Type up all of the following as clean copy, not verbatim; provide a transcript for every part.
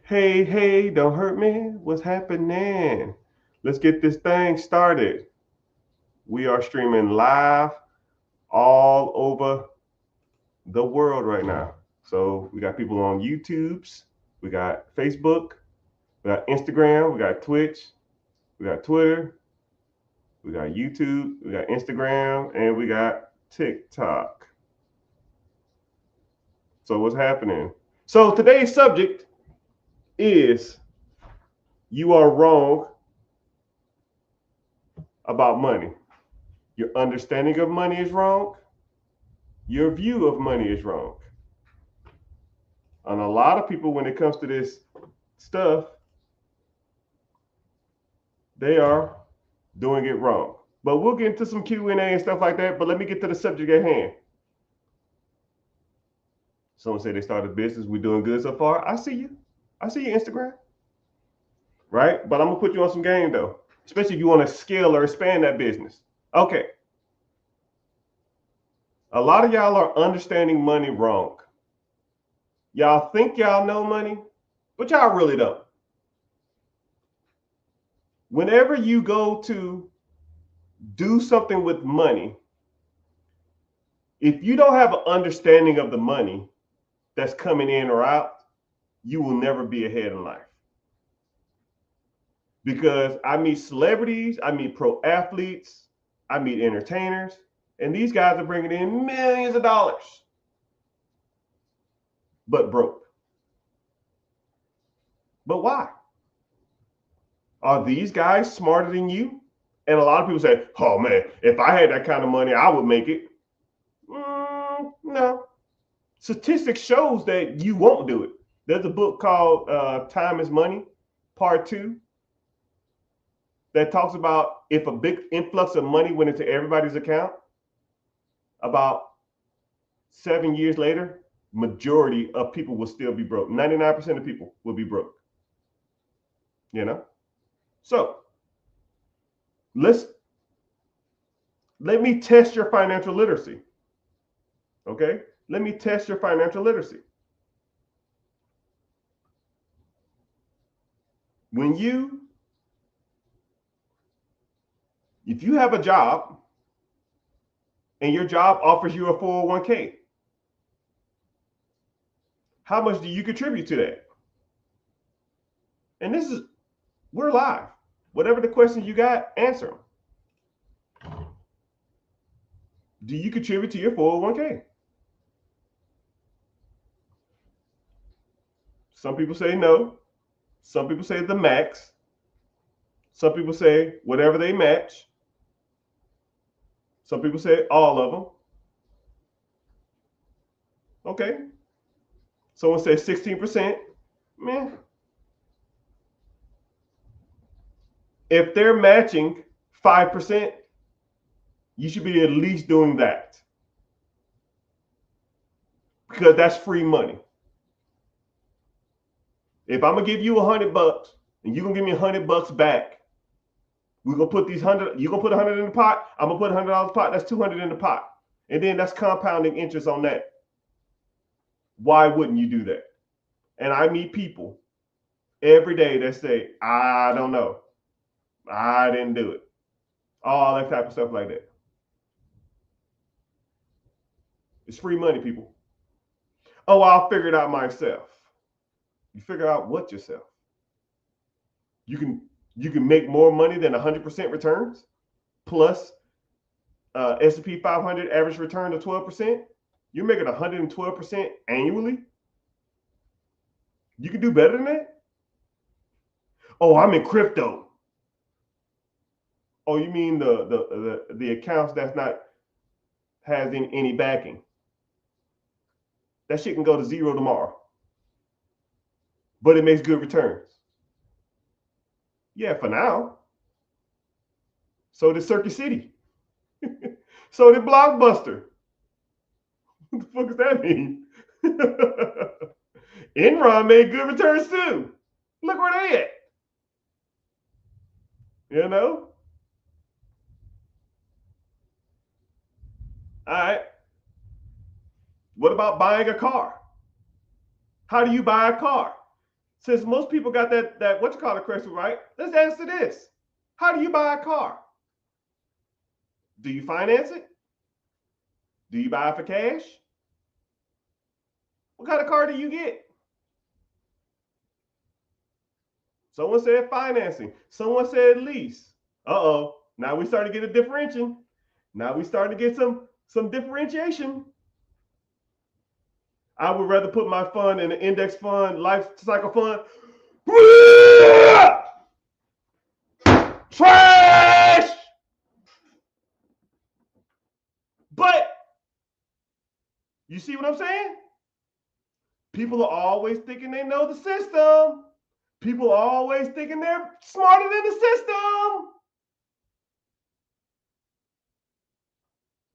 Hey, hey, don't hurt me. What's happening? Let's get this thing started. We are streaming live all over the world right now. So we got people on YouTube's, we got Facebook, we got Instagram, we got Twitch, we got Twitter, we got YouTube, we got Instagram, and we got TikTok. So what's happening? So today's subject is you are wrong about money. Your understanding of money is wrong. Your view of money is wrong. And a lot of people, when it comes to this stuff, they are doing it wrong. But we'll get into some Q&A and stuff like that. But let me get to the subject at hand. Someone said they started a business. We're doing good so far. I see you. I see you, Instagram. Right? But I'm going to put you on some game, though. Especially if you want to scale or expand that business. Okay. A lot of y'all are understanding money wrong. Y'all think y'all know money, but y'all really don't. Whenever you go to do something with money, if you don't have an understanding of the money that's coming in or out, you will never be ahead in life. Because I meet celebrities, I meet pro athletes, I meet entertainers, and these guys are bringing in millions of dollars, but broke. But why? Are these guys smarter than you? And a lot of people say, oh man, if I had that kind of money, I would make it. No. Statistics shows that you won't do it. There's a book called Time is Money, Part 2, that talks about if a big influx of money went into everybody's account, about 7 years later, majority of people will still be broke. 99% of people will be broke. You know? So let me test your financial literacy. Okay? Let me test your financial literacy. If you have a job and your job offers you a 401k, how much do you contribute to that? And we're live. Whatever the questions you got, answer them. Do you contribute to your 401k? Some people say no. Some people say the max. Some people say whatever they match. Some people say all of them. Okay. Someone says 16%. Man, if they're matching 5%, you should be at least doing that. Because that's free money. If I'm gonna give you $100 and you're gonna give me $100 back, we're gonna put these 100, you're gonna put 100 in the pot, I'm gonna put $100 in the pot, that's 200 in the pot. And then that's compounding interest on that. Why wouldn't you do that? And I meet people every day that say, I don't know. I didn't do it. All that type of stuff like that. It's free money, people. Oh, I'll figure it out myself. You figure out what yourself? You can make more money than 100% returns plus S&P 500 average return of 12%. You're making 112% annually. You can do better than that. Oh, I'm in crypto. Oh, you mean the accounts that's not has any backing? That shit can go to zero tomorrow, but it makes good returns. Yeah, for now. So did Circuit City. So did Blockbuster. What the fuck does that mean? Enron made good returns too. Look where they at. You know? All right. What about buying a car? How do you buy a car? Since most people got that what you call it question right, let's answer this. How do you buy a car? Do you finance it? Do you buy it for cash? What kind of car do you get? Someone said financing. Someone said lease. Uh-oh. Now we start to get a differentiation. Now we start to get some differentiation. I would rather put my fund in an index fund, life cycle fund. Trash! But you see what I'm saying? People are always thinking they know the system. People are always thinking they're smarter than the system.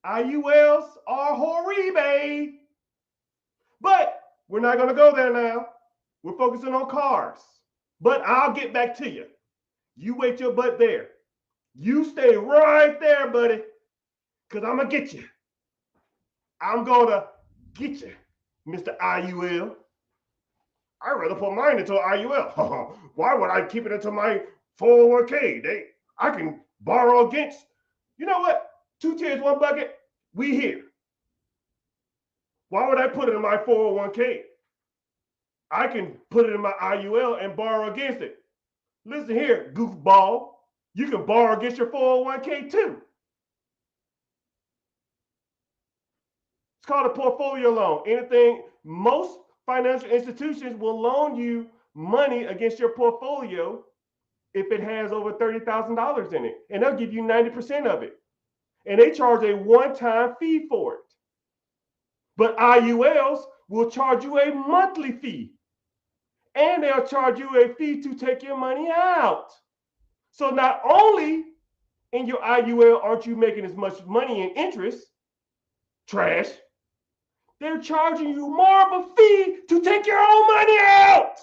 IULs are horrible. But we're not going to go there now. We're focusing on cars. But I'll get back to you. You wait your butt there. You stay right there, buddy. Because I'm going to get you. I'm going to get you, Mr. IUL. I'd rather put mine into an IUL. Why would I keep it into my 401k? I can borrow against. You know what? 2 tiers, 1 bucket. We here. Why would I put it in my 401k? I can put it in my IUL and borrow against it. Listen here, goofball. You can borrow against your 401k too. It's called a portfolio loan. Most financial institutions will loan you money against your portfolio if it has over $30,000 in it. And they'll give you 90% of it. And they charge a one-time fee for it. But IULs will charge you a monthly fee. And they'll charge you a fee to take your money out. So not only in your IUL aren't you making as much money in interest, trash, they're charging you more of a fee to take your own money out.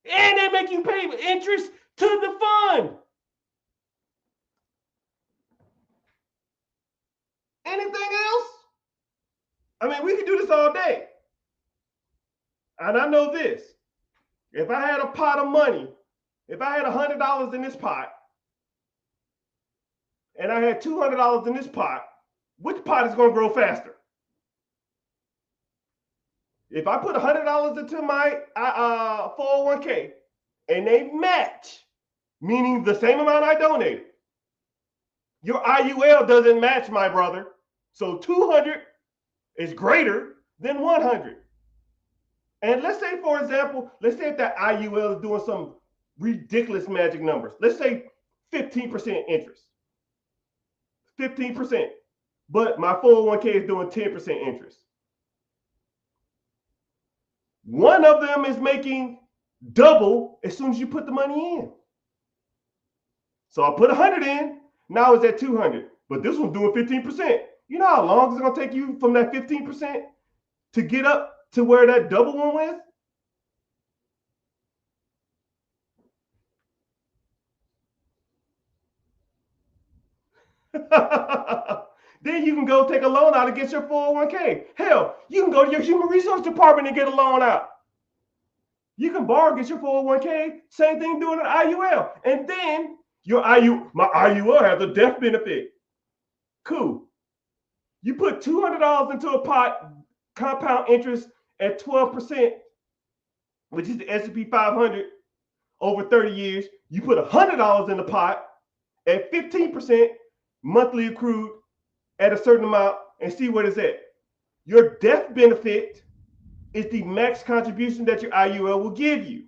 And they make you pay interest to the fund. Anything else? I mean, we can do this all day. And I know this. If I had a pot of money, if I had $100 in this pot, and I had $200 in this pot, which pot is going to grow faster? If I put $100 into my 401k and they match, meaning the same amount I donated, your IUL doesn't match, my brother. So 200 is greater than 100. And let's say, for example, let's say if that IUL is doing some ridiculous magic numbers. Let's say 15% interest. 15%. But my 401k is doing 10% interest. One of them is making double as soon as you put the money in. So I put 100 in, now it's at 200. But this one's doing 15%. You know how long it's going to take you from that 15% to get up to where that double one was? Then you can go take a loan out against your 401k. Hell, you can go to your human resource department and get a loan out. You can borrow against your 401k. Same thing doing an IUL. And then my IUL has a death benefit. Cool. You put $200 into a pot, compound interest at 12%, which is the S&P 500 over 30 years. You put $100 in the pot at 15% monthly accrued at a certain amount and see what it's at. Your death benefit is the max contribution that your IUL will give you.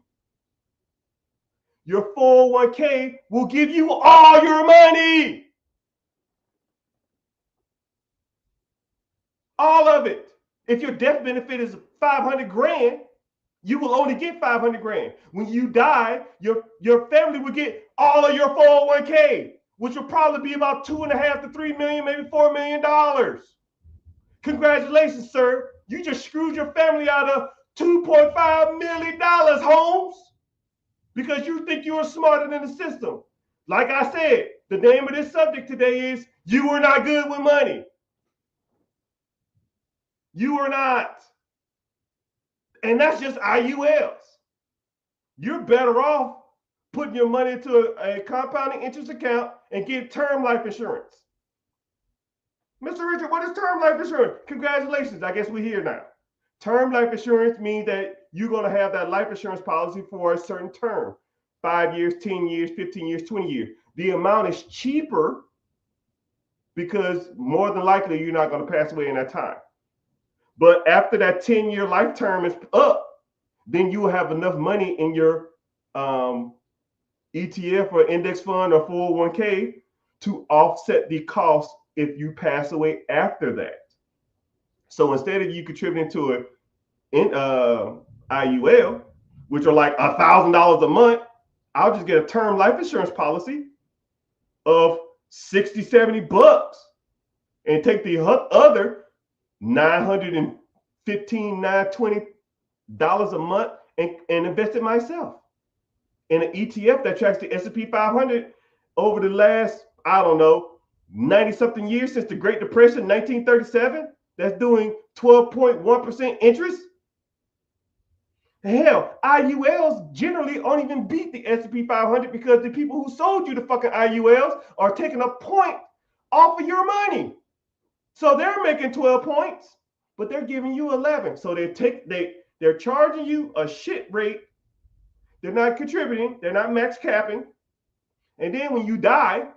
Your 401k will give you all your money. All of it. If your death benefit is 500 grand, you will only get 500 grand. When you die, your family will get all of your 401k, which will probably be about 2.5 to 3 million, maybe $4 million. Congratulations, sir. You just screwed your family out of $2.5 million, Holmes, because you think you're smarter than the system. Like I said, the name of this subject today is You Are Not Good with Money. You are not. And that's just IULs. You're better off putting your money into a compounding interest account and get term life insurance. Mr. Richard, what is term life insurance? Congratulations, I guess we're here now. Term life insurance means that you're going to have that life insurance policy for a certain term, 5 years, 10 years, 15 years, 20 years. The amount is cheaper because more than likely you're not going to pass away in that time. But after that 10-year life term is up, then you will have enough money in your ETF or index fund or 401k to offset the cost if you pass away after that. So instead of you contributing to an IUL, which are like $1,000 a month, I'll just get a term life insurance policy of $60, $70 and take the other $915, $920 a month and invest it myself in an ETF that tracks the S&P 500 over the last, I don't know, 90-something years since the Great Depression, 1937, that's doing 12.1% interest. Hell, IULs generally don't even beat the S&P 500 because the people who sold you the fucking IULs are taking a point off of your money. So they're making 12 points, but they're giving you 11. So they're charging you a shit rate. They're not contributing. They're not max capping. And then when you die,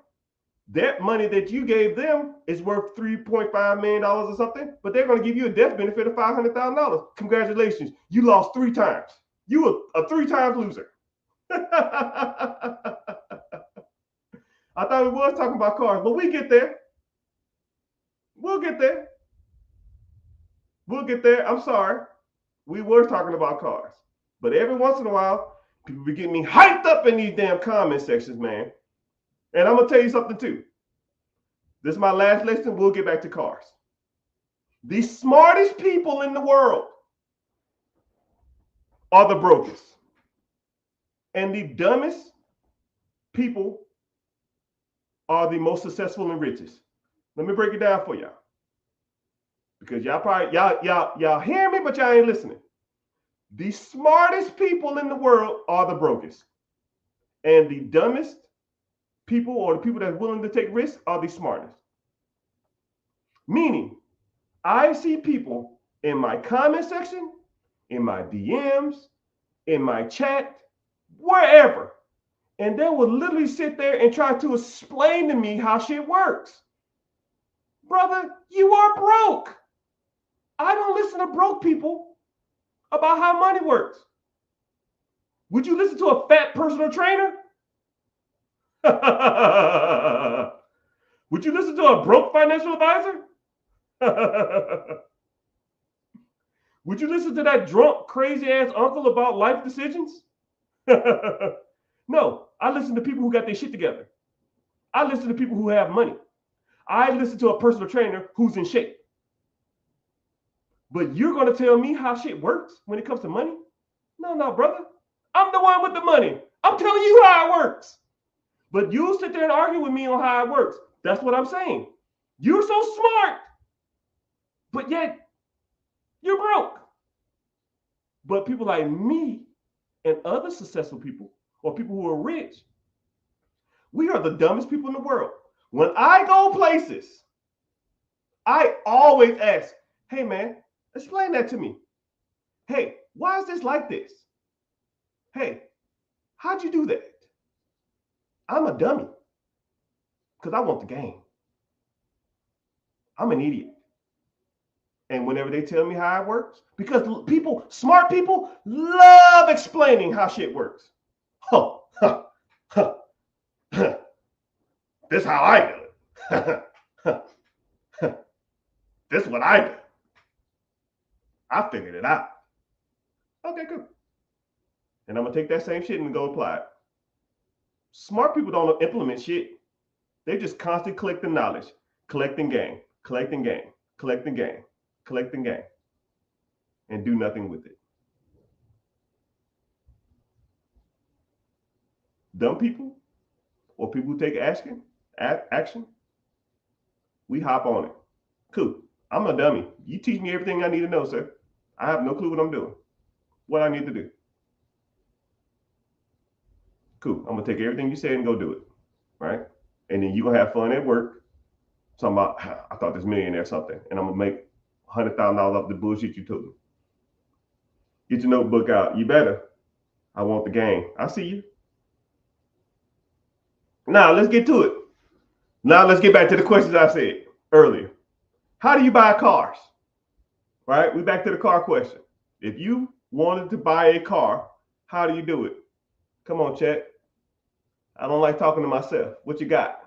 that money that you gave them is worth $3.5 million or something, but they're going to give you a death benefit of $500,000. Congratulations. You lost 3 times. You were a 3-time loser. I thought we was talking about cars, but we get there. We'll get there. We'll get there. I'm sorry. We were talking about cars. But every once in a while, people be getting me hyped up in these damn comment sections, man. And I'm going to tell you something too. This is my last lesson. We'll get back to cars. The smartest people in the world are the brokest. And the dumbest people are the most successful and richest. Let me break it down for y'all. Because y'all probably, y'all hear me, but y'all ain't listening. The smartest people in the world are the brokest. And the dumbest people, or the people that's willing to take risks, are the smartest. Meaning, I see people in my comment section, in my DMs, in my chat, wherever, and they will literally sit there and try to explain to me how shit works. Brother, you are broke. I don't listen to broke people about how money works. Would you listen to a fat personal trainer? Would you listen to a broke financial advisor? Would you listen to that drunk, crazy ass uncle about life decisions? No, I listen to people who got their shit together. I listen to people who have money. I listen to a personal trainer who's in shape. But you're going to tell me how shit works when it comes to money? No, brother. I'm the one with the money. I'm telling you how it works. But you sit there and argue with me on how it works. That's what I'm saying. You're so smart, but yet you're broke. But people like me and other successful people, or people who are rich, we are the dumbest people in the world. When I go places, I always ask, hey man, explain that to me. Hey, why is this like this? Hey, how'd you do that? I'm a dummy because I want the game. I'm an idiot. And whenever they tell me how it works, because people, smart people, love explaining how shit works. This is how I do it. This is what I do. I figured it out. Okay, good. And I'm going to take that same shit and go apply it. Smart people don't implement shit. They just constantly collecting knowledge, collecting gain, collecting gain, collecting gain, collecting gain, and do nothing with it. Dumb people, or people who take action, we hop on it. Cool. I'm a dummy. You teach me everything I need to know, sir. I have no clue what I'm doing. what I need to do. Cool. I'm gonna take everything you said and go do it, right? And then you're gonna have fun at work. Talking about I thought this millionaire something, and I'm gonna make $100,000 off the bullshit you told me. Get your notebook out. You better. I want the game. I see you. Now let's get to it. Now let's get back to the questions I said earlier. How do you buy cars? Right? We back to the car question. If you wanted to buy a car, how do you do it? Come on, chat. I don't like talking to myself. What you got?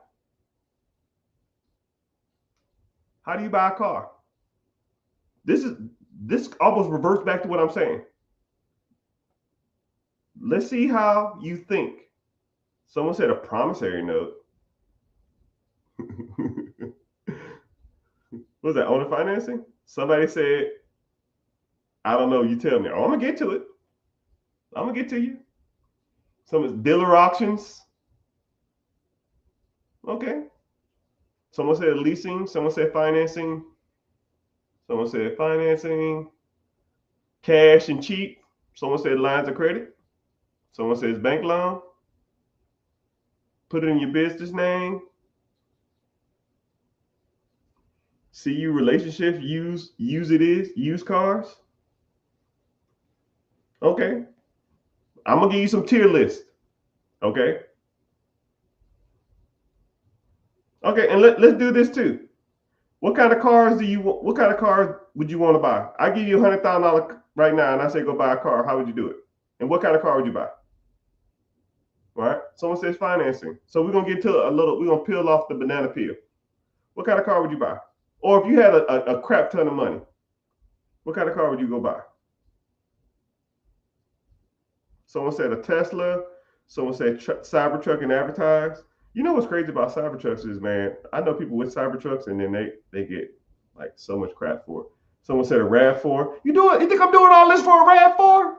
How do you buy a car? This almost reverts back to what I'm saying. Let's see how you think. Someone said a promissory note. What was that, owner financing? Somebody said, I don't know, you tell me. Oh, I'm gonna get to it. I'm gonna get to you. Some dealer auctions. Okay. Someone said leasing. Someone said financing. Someone said financing. Cash and cheap. Someone said lines of credit. Someone says bank loan. Put it in your business name. CU relationships. Use cars. Okay. I'm gonna give you some tier list. Okay. Okay, and let's do this too. What kind of cars what kind of cars would you want to buy? I give you $100,000 right now and I say go buy a car. How would you do it? And what kind of car would you buy? All right. Someone says financing. So we're gonna get to we're gonna peel off the banana peel. What kind of car would you buy? Or if you had a crap ton of money, what kind of car would you go buy? Someone said a Tesla. Someone said Cybertruck and advertise. You know what's crazy about Cybertrucks is, man, I know people with Cybertrucks and then they get like so much crap for it. Someone said a RAV4. You think I'm doing all this for a RAV4?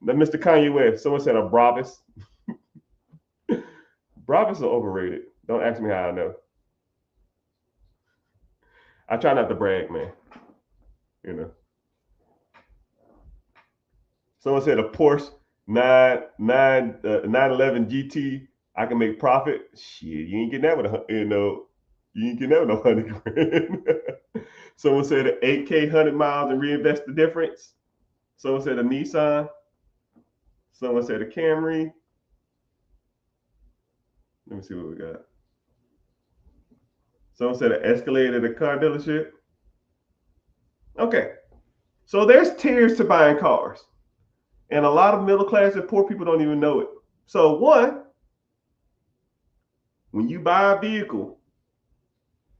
Then Mr. Kanye West. Someone said a Brabus. Brabus are overrated. Don't ask me how I know. I try not to brag, man. You know. Someone said a Porsche 911 GT. I can make profit. Shit, you ain't getting that with you ain't getting that with no 100 grand. Someone said an 8K 100 miles and reinvest the difference. Someone said a Nissan. Someone said a Camry. Let me see what we got. Someone said an Escalade at a car dealership. Okay, so there's tiers to buying cars, and a lot of middle class and poor people don't even know it. So one, when you buy a vehicle,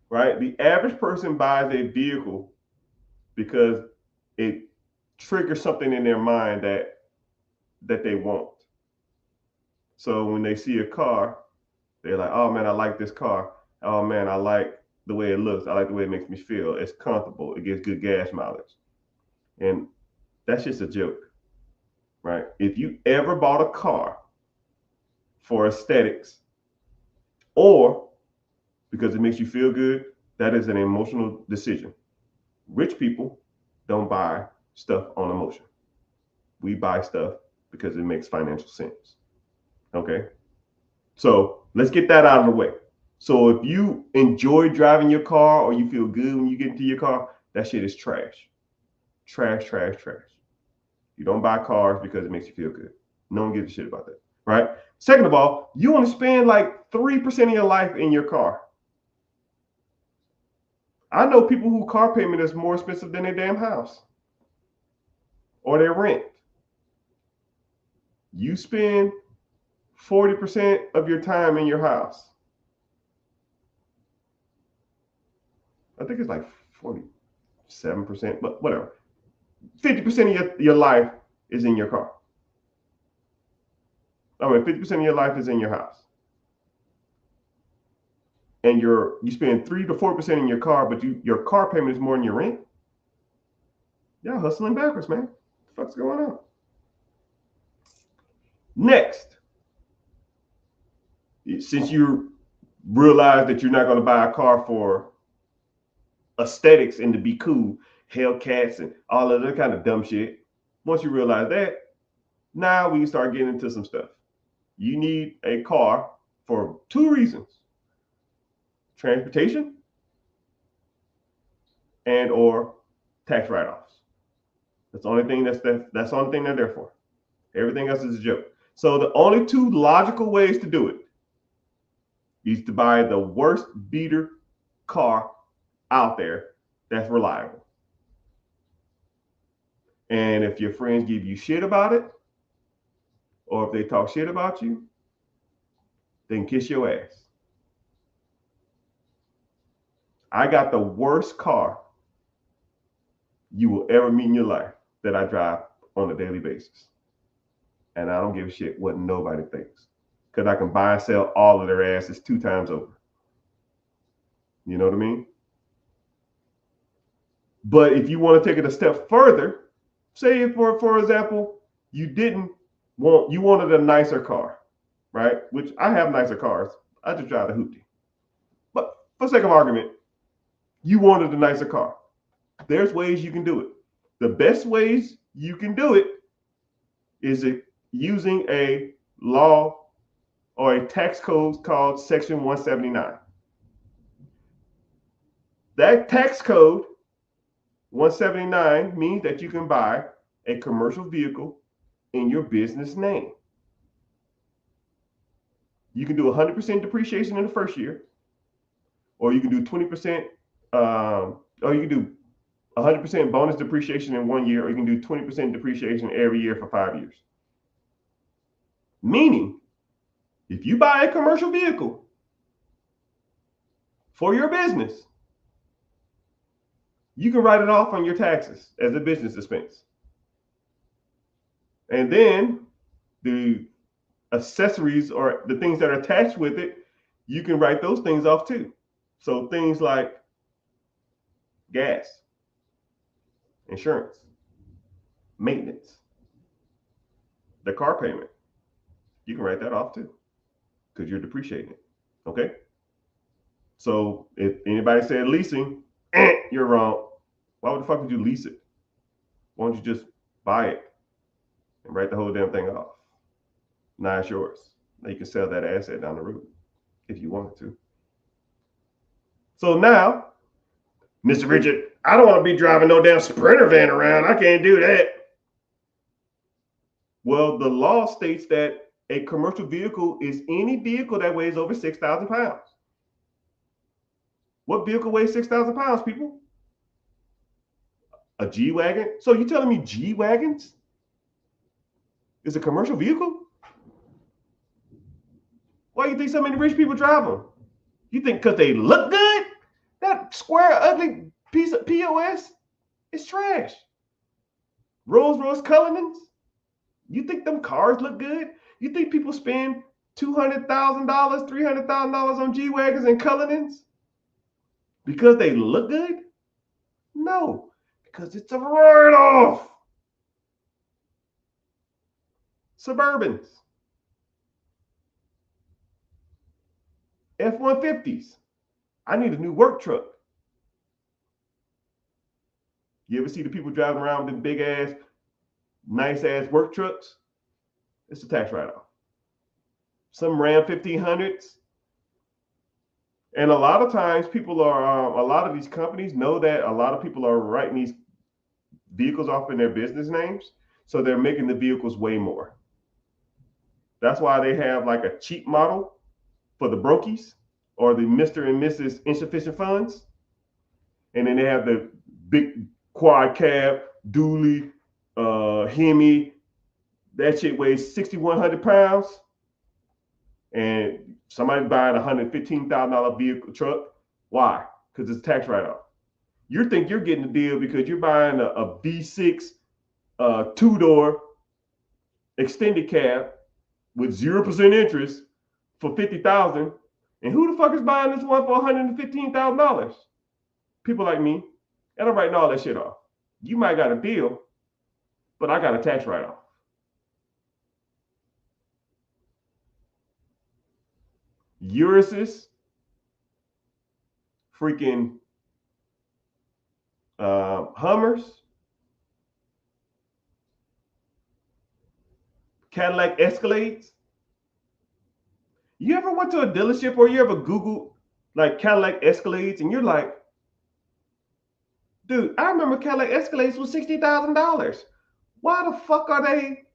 right, the average person buys a vehicle because it triggers something in their mind that they want. So when they see a car, they're like, oh man, I like this car. Oh man, I like the way it looks. I like the way it makes me feel. It's comfortable. It gives good gas mileage. And that's just a joke, right? If you ever bought a car for aesthetics or because it makes you feel good, that is an emotional decision. Rich people don't buy stuff on emotion. We buy stuff because it makes financial sense. Okay? So let's get that out of the way. So if you enjoy driving your car or you feel good when you get into your car, that shit is trash. Trash, trash, trash. You don't buy cars because it makes you feel good. No one gives a shit about that, right? Second of all, you only spend like 3% of your life in your car. I know people whose car payment is more expensive than their damn house or their rent. You spend 40% of your time in your house. I think it's like 47%, but whatever. 50% of your life is in your car. I mean, 50% of your life is in your house. And you spend 3 to 4% in your car, but your car payment is more than your rent. Y'all hustling backwards, man. What the fuck's going on? Next, since you realize that you're not going to buy a car for aesthetics and to be cool, Hellcats and all of that kind of dumb shit, Once you realize that, now we start getting into some stuff. You need a car for two reasons: transportation and or tax write-offs. That's the only thing that's the only thing they're there for. Everything else is a joke. So the only two logical ways to do it is to buy the worst beater car out there that's reliable. And if your friends give you shit about it, or if they talk shit about you, then kiss your ass. I got the worst car you will ever meet in your life that I drive on a daily basis. And I don't give a shit what nobody thinks, because I can buy and sell all of their asses 2 times over. You know what I mean? But if you want to take it a step further, say for example, you wanted a nicer car, right? Which I have nicer cars. I just drive the hoopty. But for sake of argument, you wanted a nicer car. There's ways you can do it. The best ways you can do it is using a law or a tax code called Section 179. That tax code 179 means that you can buy a commercial vehicle in your business name. You can do 100% depreciation in the first year, or you can do 20%, or you can do 100% bonus depreciation in 1 year, or you can do 20% depreciation every year for 5 years. Meaning, if you buy a commercial vehicle for your business, you can write it off on your taxes as a business expense. And then the accessories or the things that are attached with it, you can write those things off too. So things like gas, insurance, maintenance, the car payment, you can write that off too, because you're depreciating it. Okay? So if anybody said leasing, you're wrong. Why the fuck would you lease it? Why don't you just buy it and write the whole damn thing off? Now it's yours. Now you can sell that asset down the road if you wanted to. So now, Mr. Richard, I don't want to be driving no damn Sprinter van around. I can't do that. Well, the law states that a commercial vehicle is any vehicle that weighs over 6,000 pounds. What vehicle weighs 6,000 pounds, people? A G-Wagon? So you telling me G-Wagons is a commercial vehicle? Why do you think so many rich people drive them? You think because they look good? That square, ugly piece of POS is trash. Rolls-Royce Cullinans? You think them cars look good? You think people spend $200,000, $300,000 on G-Wagons and Cullinans because they look good? No, because it's a write-off. Suburbans, F-150s. I need a new work truck. You ever see the people driving around with them big ass, nice ass work trucks? It's a tax write-off. Some Ram 1500s. And a lot of times people are, a lot of these companies know that a lot of people are writing these vehicles off in their business names. So they're making the vehicles way more. That's why they have like a cheap model for the brokies or the Mr. and Mrs. insufficient funds. And then they have the big quad cab, dually, Hemi. That shit weighs 6,100 pounds. And somebody buying a $115,000 vehicle truck. Why? Because it's a tax write-off. You think you're getting a deal because you're buying a V6 two-door extended cab with 0% interest for $50,000. And who the fuck is buying this one for $115,000? People like me. And I'm writing all that shit off. You might got a deal, but I got a tax write-off. Urus's freaking Hummers, Cadillac Escalades. You ever went to a dealership or you ever Googled like Cadillac Escalades and you're like, dude, I remember Cadillac Escalades was $60,000. Why the fuck are they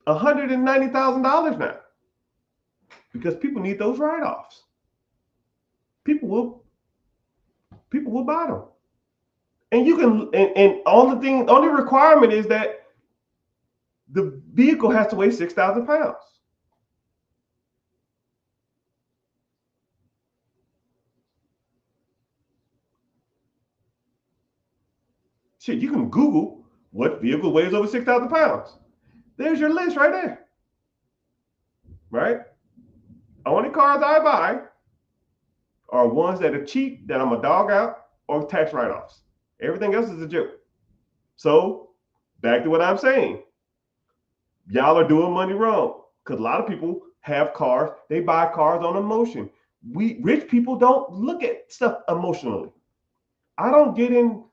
$190,000 now? Because people need those write-offs. People will buy them. And you can, and only requirement is that the vehicle has to weigh 6,000 pounds. Shit, you can Google what vehicle weighs over 6,000 pounds. There's your list right there. Right? Only cars I buy are ones that are cheap, that I'm a dog out, or tax write-offs. Everything else is a joke. So, back to what I'm saying. Y'all are doing money wrong. Because a lot of people have cars, they buy cars on emotion. We rich people don't look at stuff emotionally. I don't get in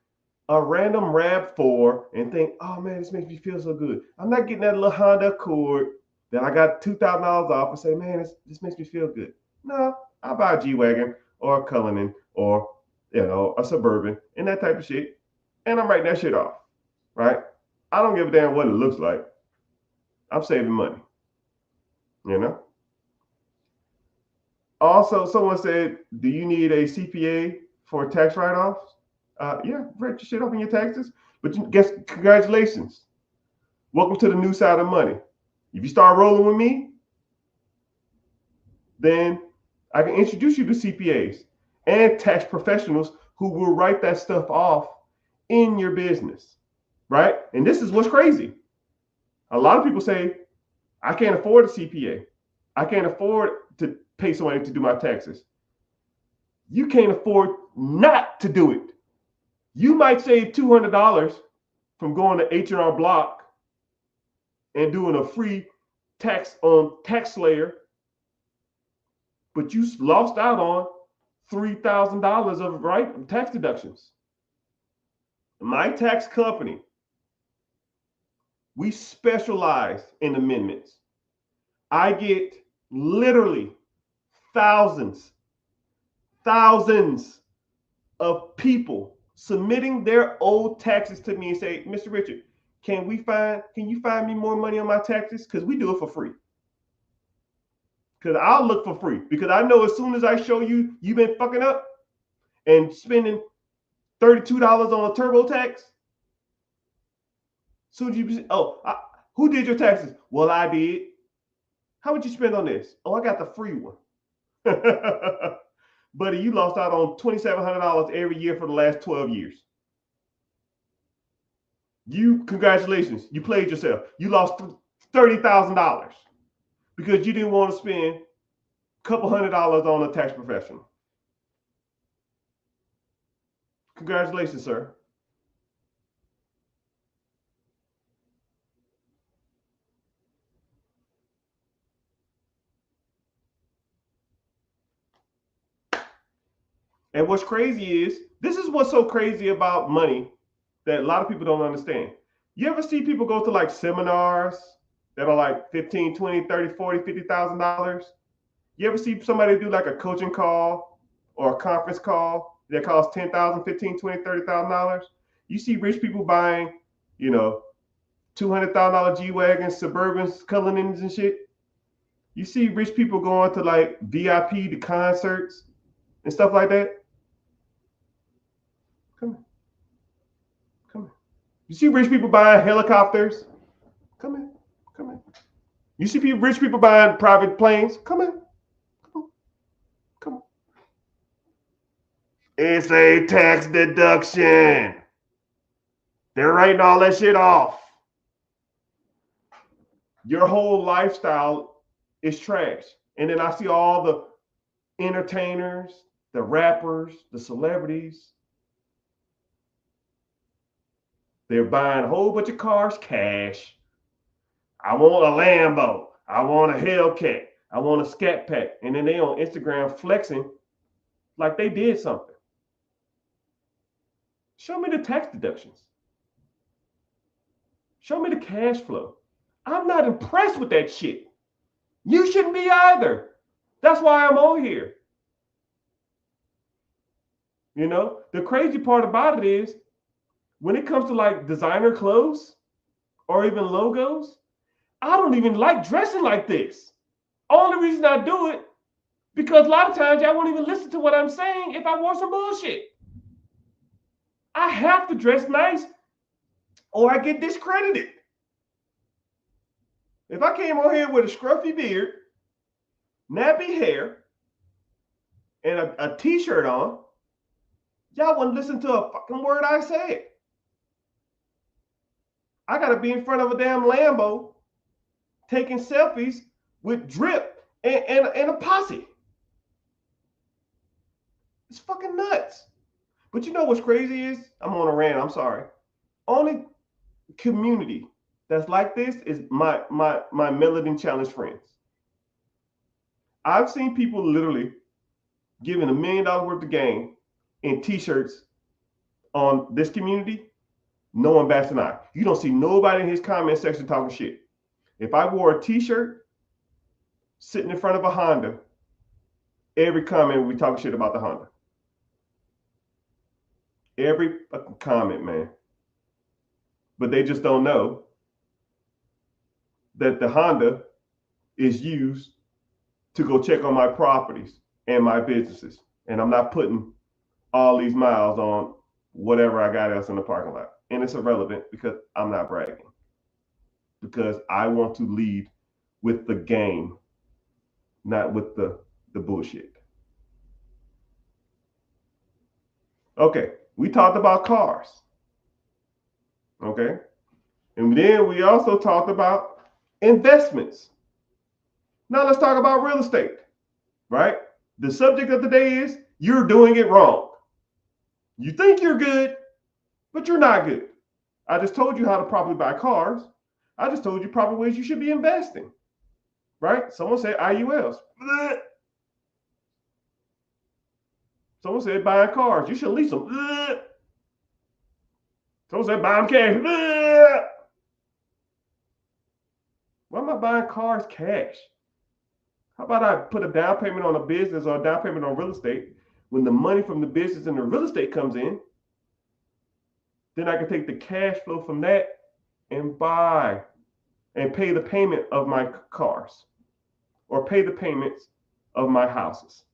a random RAV4 and think, oh man, this makes me feel so good. I'm not getting that little Honda Accord that I got $2,000 off and say, man, this makes me feel good. No, I buy a G-Wagon or a Cullinan or a Suburban and that type of shit. And I'm writing that shit off, right? I don't give a damn what it looks like. I'm saving money, Also, someone said, do you need a CPA for tax write-offs? Yeah, write your shit off in your taxes. But guess, congratulations. Welcome to the new side of money. If you start rolling with me, then I can introduce you to CPAs and tax professionals who will write that stuff off in your business, right? And this is what's crazy. A lot of people say, I can't afford a CPA. I can't afford to pay somebody to do my taxes. You can't afford not to do it. You might save $200 from going to H&R Block and doing a free tax on TaxSlayer, but you lost out on $3,000 of tax deductions. My tax company, we specialize in amendments. I get literally thousands of people submitting their old taxes to me and say, Mr. Richard, can you find me more money on my taxes? Because we do it for free. Because I'll look for free. Because I know as soon as I show you you've been fucking up and spending $32 on a TurboTax, soon as you, who did your taxes? Well, I did. How much you spend on this? Oh, I got the free one. Buddy, you lost out on $2,700 every year for the last 12 years. Congratulations, you played yourself. You lost $30,000 because you didn't want to spend a couple $100 on a tax professional. Congratulations, sir. And what's crazy is, this is what's so crazy about money that a lot of people don't understand. You ever see people go to like seminars that are like 15, 20, 30, 40, $50,000? You ever see somebody do like a coaching call or a conference call that costs $10,000, $15,000, $20,000, $30,000? You see rich people buying, $200,000 G-Wagons, Suburbans, Cullinans and shit. You see rich people going to like VIP to concerts and stuff like that. Come here. You see rich people buying helicopters. Come here. You see rich people buying private planes. Come on. It's a tax deduction. They're writing all that shit off. Your whole lifestyle is trash. And then I see all the entertainers, the rappers, the celebrities. They're buying a whole bunch of cars cash. I want a Lambo. I want a Hellcat. I want a Scat Pack. And then they on Instagram flexing like they did something. Show me the tax deductions. Show me the cash flow. I'm not impressed with that shit. You shouldn't be either. That's why I'm on here. You know, the crazy part about it is when it comes to like designer clothes or even logos, I don't even like dressing like this. Only reason I do it because a lot of times y'all won't even listen to what I'm saying if I wore some bullshit. I have to dress nice or I get discredited. If I came on here with a scruffy beard, nappy hair, and a t-shirt on, y'all wouldn't listen to a fucking word I said. I gotta be in front of a damn Lambo taking selfies with drip and a posse. It's fucking nuts. But you know what's crazy is, I'm on a rant, I'm sorry. Only community that's like this is my Melanin Challenge friends. I've seen people literally giving $1 million worth of game in t-shirts on this community. No one bats an eye. You don't see nobody in his comment section talking shit. If I wore a t-shirt sitting in front of a Honda, every comment will be talking shit about the Honda. Every fucking comment, man. But they just don't know that the Honda is used to go check on my properties and my businesses. And I'm not putting all these miles on whatever I got else in the parking lot. And it's irrelevant because I'm not bragging. Because I want to lead with the game, not with the bullshit. Okay, we talked about cars. Okay. And then we also talked about investments. Now let's talk about real estate, right? The subject of the day is you're doing it wrong. You think you're good, but you're not good. I just told you how to properly buy cars. I just told you proper ways you should be investing, right? Someone said IULs. Someone said buying cars. You should lease them. Someone said buy them cash. Why am I buying cars cash? How about I put a down payment on a business or a down payment on real estate? When the money from the business and the real estate comes in, then I can take the cash flow from that and buy and pay the payment of my cars or pay the payments of my houses.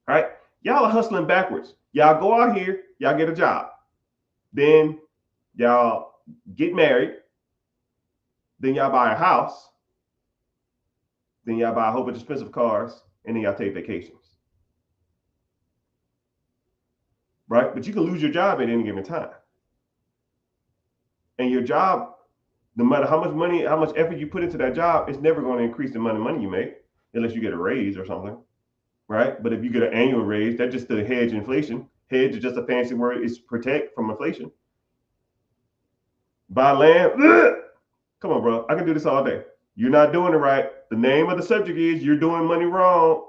All right? Y'all are hustling backwards. Y'all go out here, y'all get a job. Then y'all get married. Then y'all buy a house. Then y'all buy a whole bunch of expensive cars, and then y'all take vacations. Right? But you can lose your job at any given time. And your job, no matter how much money, how much effort you put into that job, it's never going to increase the amount of money you make unless you get a raise or something. Right? But if you get an annual raise, that's just to hedge inflation. Hedge is just a fancy word. It's protect from inflation. Buy land. Come on, bro. I can do this all day. You're not doing it right. The name of the subject is you're doing money wrong.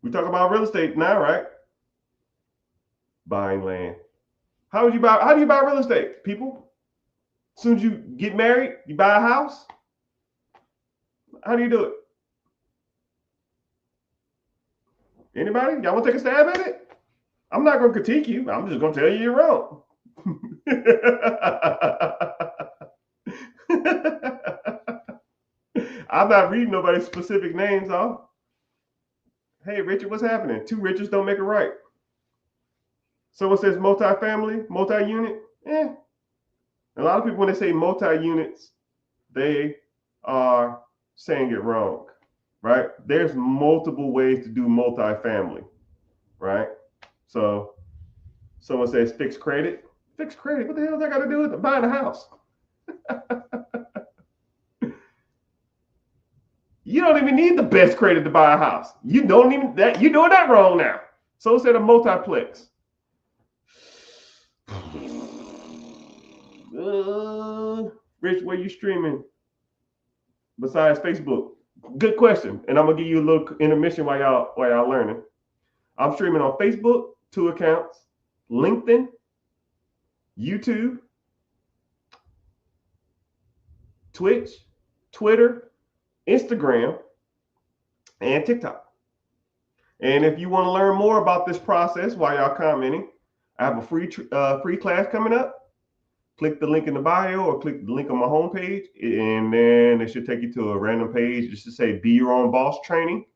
We talk about real estate now, right? Buying land. How do you buy real estate, people? As soon as you get married, you buy a house? How do you do it? Anybody? Y'all want to take a stab at it? I'm not going to critique you. I'm just going to tell you you're wrong. I'm not reading nobody's specific names off. Hey, Richard, what's happening? Two Richards don't make it right. Someone says multi-family, multi-unit. A lot of people, when they say multi-units, they are saying it wrong, right? There's multiple ways to do multi-family, right? So someone says fixed credit. Fixed credit? What the hell does that got to do with buying a house? You don't even need the best credit to buy a house. You don't even that. You're doing that wrong now. So instead of multiplex. Rich, where you streaming besides Facebook? Good question. And I'm gonna give you a little intermission while y'all learning. I'm streaming on Facebook, 2 accounts, LinkedIn, YouTube, Twitch, Twitter, Instagram, and TikTok. And if you want to learn more about this process while y'all commenting, I have a free class coming up. Click the link in the bio or click the link on my homepage, and then it should take you to a random page. It should say Be Your Own Boss Training.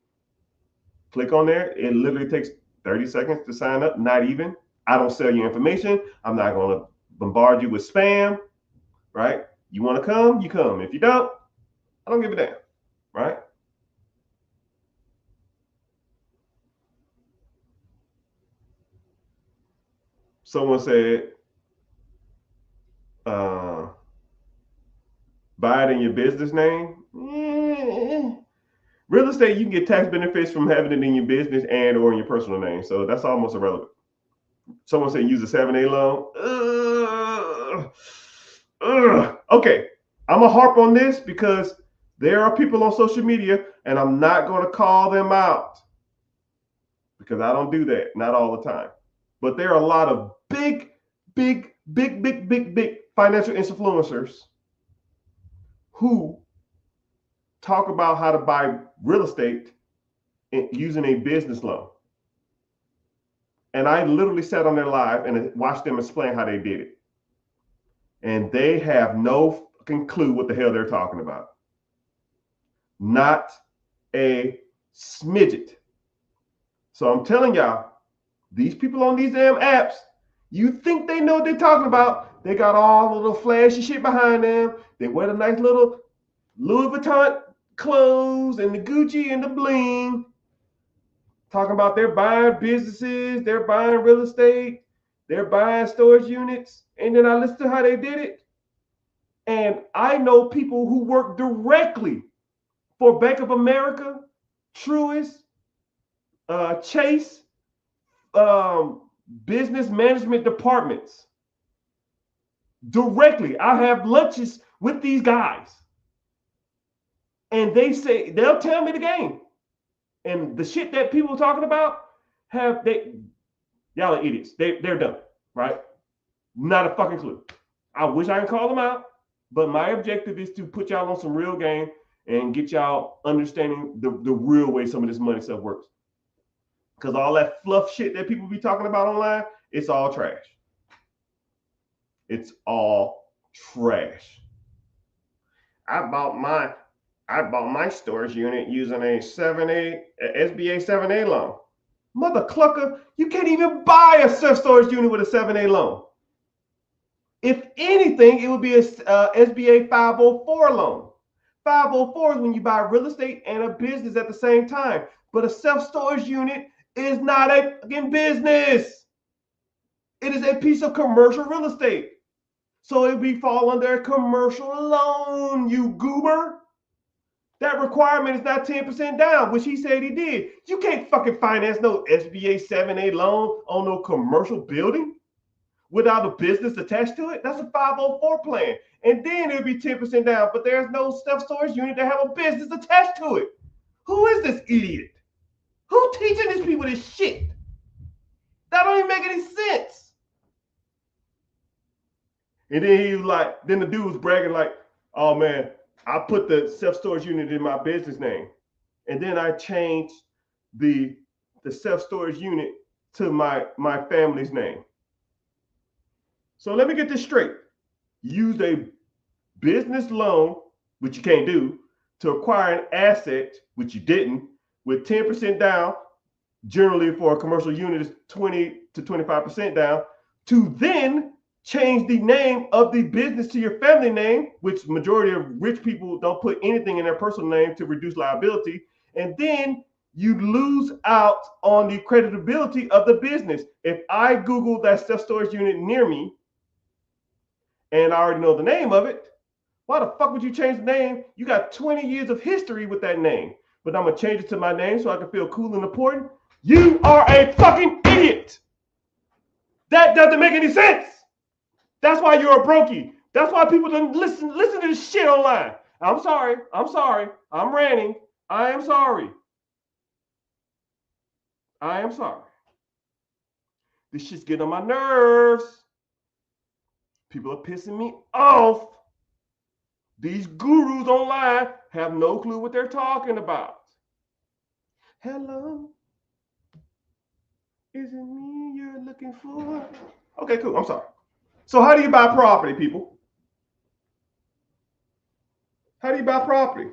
Click on there. It literally takes 30 seconds to sign up, not even. I don't sell you information. I'm not going to bombard you with spam, right? You want to come, you come. If you don't, I don't give a damn, right? Someone said, buy it in your business name. Real estate, you can get tax benefits from having it in your business and or in your personal name. So that's almost irrelevant. Someone said use a 7A loan. Okay, I'm going to harp on this because there are people on social media, and I'm not going to call them out because I don't do that, not all the time. But there are a lot of big financial influencers who talk about how to buy real estate using a business loan. And I literally sat on their live and watched them explain how they did it. And they have no fucking clue what the hell they're talking about. Not a smidget. So I'm telling y'all, these people on these damn apps, you think they know what they're talking about. They got all the little flashy shit behind them. They wear the nice little Louis Vuitton clothes and the Gucci and the bling. Talking about they're buying businesses, they're buying real estate, they're buying storage units. And then I listened to how they did it. And I know people who work directly for Bank of America, Truist, Chase, business management departments. Directly, I have lunches with these guys. And they'll tell me the game. And the shit that people are talking about, y'all are idiots. They're dumb, right? Not a fucking clue. I wish I could call them out, but my objective is to put y'all on some real game and get y'all understanding the real way some of this money stuff works. Because all that fluff shit that people be talking about online, it's all trash. It's all trash. I bought my storage unit using a SBA 7A loan. Mother clucker, you can't even buy a self-storage unit with a 7A loan. If anything, it would be a SBA 504 loan. 504 is when you buy real estate and a business at the same time. But a self-storage unit is not a fucking business. It is a piece of commercial real estate. So it would fall under a commercial loan, you goober. That requirement is not 10% down, which he said he did. You can't fucking finance no SBA 7A loan on no commercial building without a business attached to it. That's a 504 plan. And then it'll be 10% down, but there's no self-storage unit that have a business attached to it. Who is this idiot? Who teaching these people this shit? That don't even make any sense. And then he was like, then the dude was bragging like, oh man, I put the self-storage unit in my business name. And then I changed the self-storage unit to my family's name. So let me get this straight. Use a business loan, which you can't do, to acquire an asset, which you didn't, with 10% down, generally for a commercial unit is 20 to 25% down, to then change the name of the business to your family name, which majority of rich people don't put anything in their personal name to reduce liability. And then you lose out on the creditability of the business. If I Google that self-storage unit near me and I already know the name of it, why the fuck would you change the name? You got 20 years of history with that name, but I'm gonna change it to my name so I can feel cool and important. You are a fucking idiot. That doesn't make any sense. That's why you're a brokey. That's why people don't listen to this shit online. I'm sorry. I'm ranting. I am sorry. This shit's getting on my nerves. People are pissing me off. These gurus online have no clue what they're talking about. Hello. Is it me you're looking for? Okay, cool. I'm sorry. So how do you buy property, people? How do you buy property?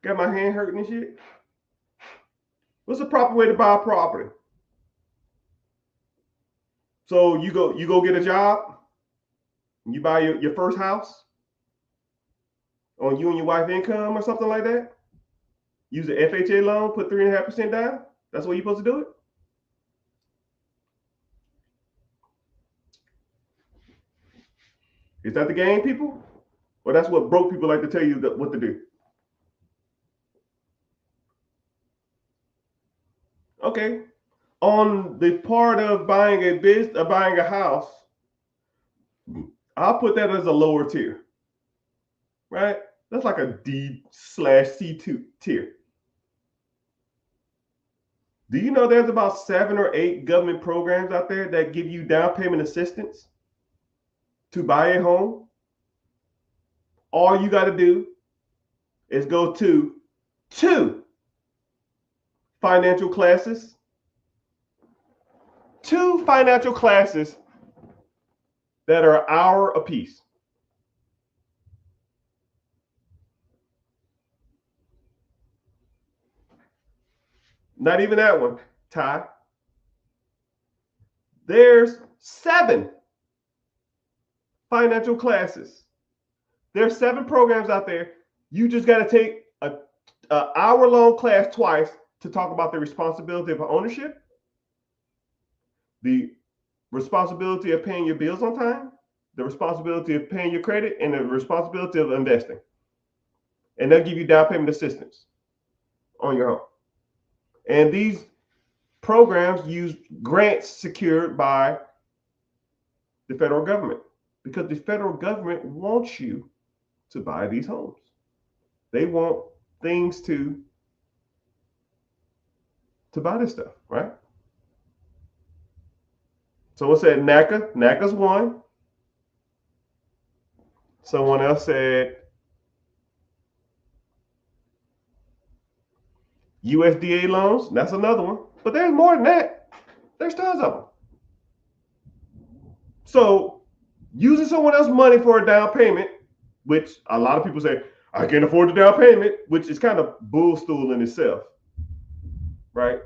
Got my hand hurting and shit. What's the proper way to buy property? So you go get a job, and you buy your first house on you and your wife income or something like that. Use an FHA loan, put 3.5% down. That's what you're supposed to do it. Is that the game, people? Or that's what broke people like to tell you what to do? Okay. On the part of buying a business, buying a house, I'll put that as a lower tier, right? That's like a D/C2 tier. Do you know there's about 7 or 8 government programs out there that give you down payment assistance to buy a home? All you got to do is go to 2 financial classes. 2 financial classes that are an hour apiece. Not even that one, Ty. There's 7 financial classes. There's 7 programs out there. You just got to take an hour-long class twice to talk about the responsibility of ownership, the responsibility of paying your bills on time, the responsibility of paying your credit, and the responsibility of investing. And they'll give you down payment assistance on your home. And these programs use grants secured by the federal government because the federal government wants you to buy these homes. They want things to buy this stuff, right? Someone said NACA. NACA's one. Someone else said USDA loans. That's another one. But there's more than that. There's tons of them. So using someone else's money for a down payment, which a lot of people say, I can't afford the down payment, which is kind of bull stool in itself, right?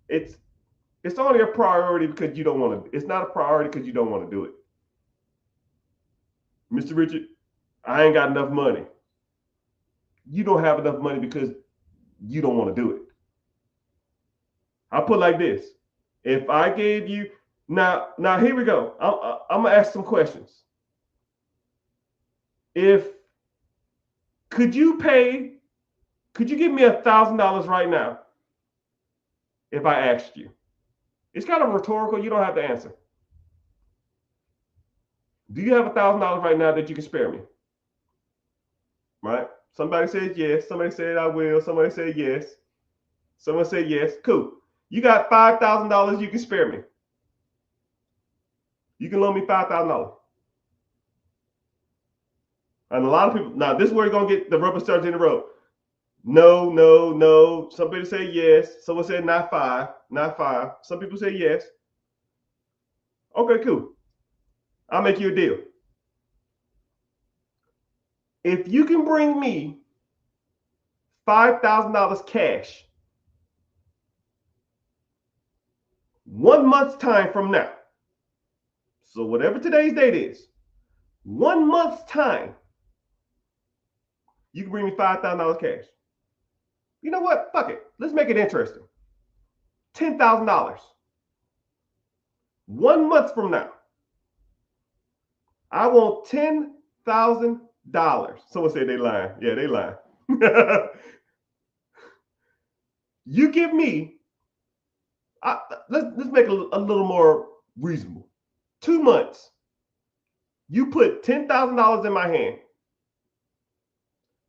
It's only a priority because you don't want to. It's not a priority because you don't want to do it. Mr. Richard, I ain't got enough money. You don't have enough money because you don't want to do it. I'll put it like this. If I gave you, now here we go. I'm going to ask some questions. Could you give me $1,000 right now if I asked you? It's kind of rhetorical. You don't have to answer. Do you have $1,000 right now that you can spare me? Right? Somebody said yes. Somebody said I will. Somebody said yes. Someone said yes. Cool. You got $5,000 you can spare me. You can loan me $5,000. And a lot of people, now this is where you're going to get the rubber starts in the road. No, no, no. Somebody said yes. Someone said not 5, not 5. Some people say yes. Okay, cool. I'll make you a deal. If you can bring me $5,000 cash 1 month's time from now, so whatever today's date is, 1 month's time, you can bring me $5,000 cash. You know what? Fuck it. Let's make it interesting. $10,000. 1 month from now, I want $10,000. Someone said they lying. Yeah, they lying. You give me, let's make it a little more reasonable. 2 months. You put $10,000 in my hand,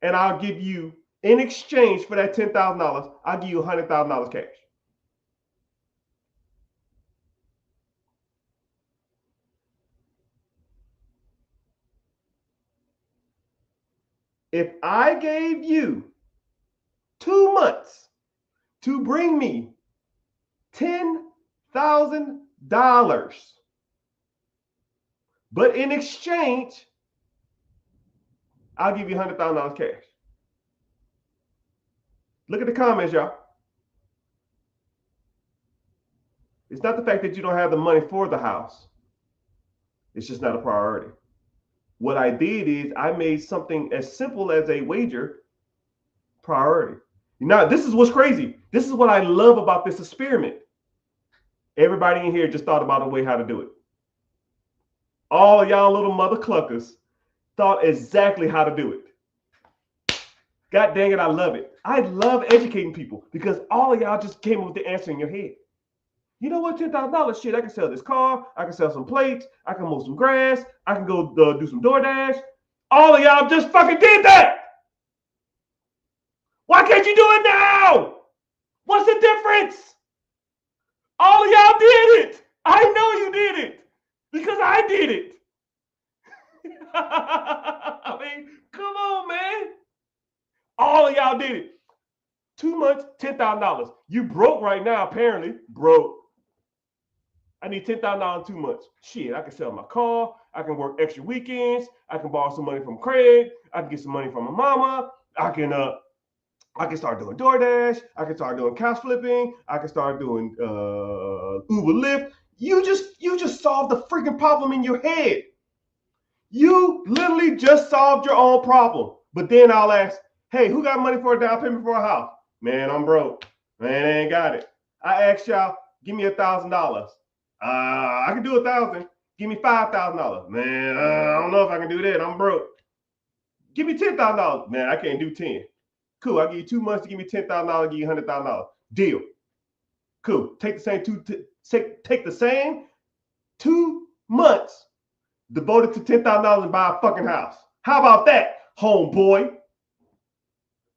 and I'll give you, in exchange for that $10,000, I'll give you $100,000 cash. If I gave you 2 months to bring me $10,000, but in exchange, I'll give you $100,000 cash. Look at the comments, y'all. It's not the fact that you don't have the money for the house. It's just not a priority. What I did is I made something as simple as a wager priority. Now, this is what's crazy. This is what I love about this experiment. Everybody in here just thought about a way how to do it. All y'all little mother cluckers thought exactly how to do it. God dang it, I love it. I love educating people because all of y'all just came up with the answer in your head. You know what? $10,000, shit, I can sell this car. I can sell some plates. I can mow some grass. I can go do some DoorDash. All of y'all just fucking did that. Why can't you do it now? What's the difference? All of y'all did it. I know you did it because I did it. I mean, come on, man. All of y'all did it. 2 months, $10,000. You broke right now, apparently. Broke. I need $10,000 in 2 months. Shit, I can sell my car. I can work extra weekends. I can borrow some money from Craig. I can get some money from my mama. I can start doing DoorDash. I can start doing couch flipping. I can start doing Uber Lyft. You just solved the freaking problem in your head. You literally just solved your own problem. But then I'll ask, hey, who got money for a down payment for a house? Man, I'm broke. Man, I ain't got it. I asked y'all, give me $1,000. I can do 1,000. Give me $5,000. Man, I don't know if I can do that. I'm broke. Give me $10,000. Man, I can't do 10. Cool. I'll give you 2 months to give me $10,000. Give you $100,000. Deal. Cool. Take the same 2 months devoted to $10,000 and buy a fucking house. How about that, homeboy?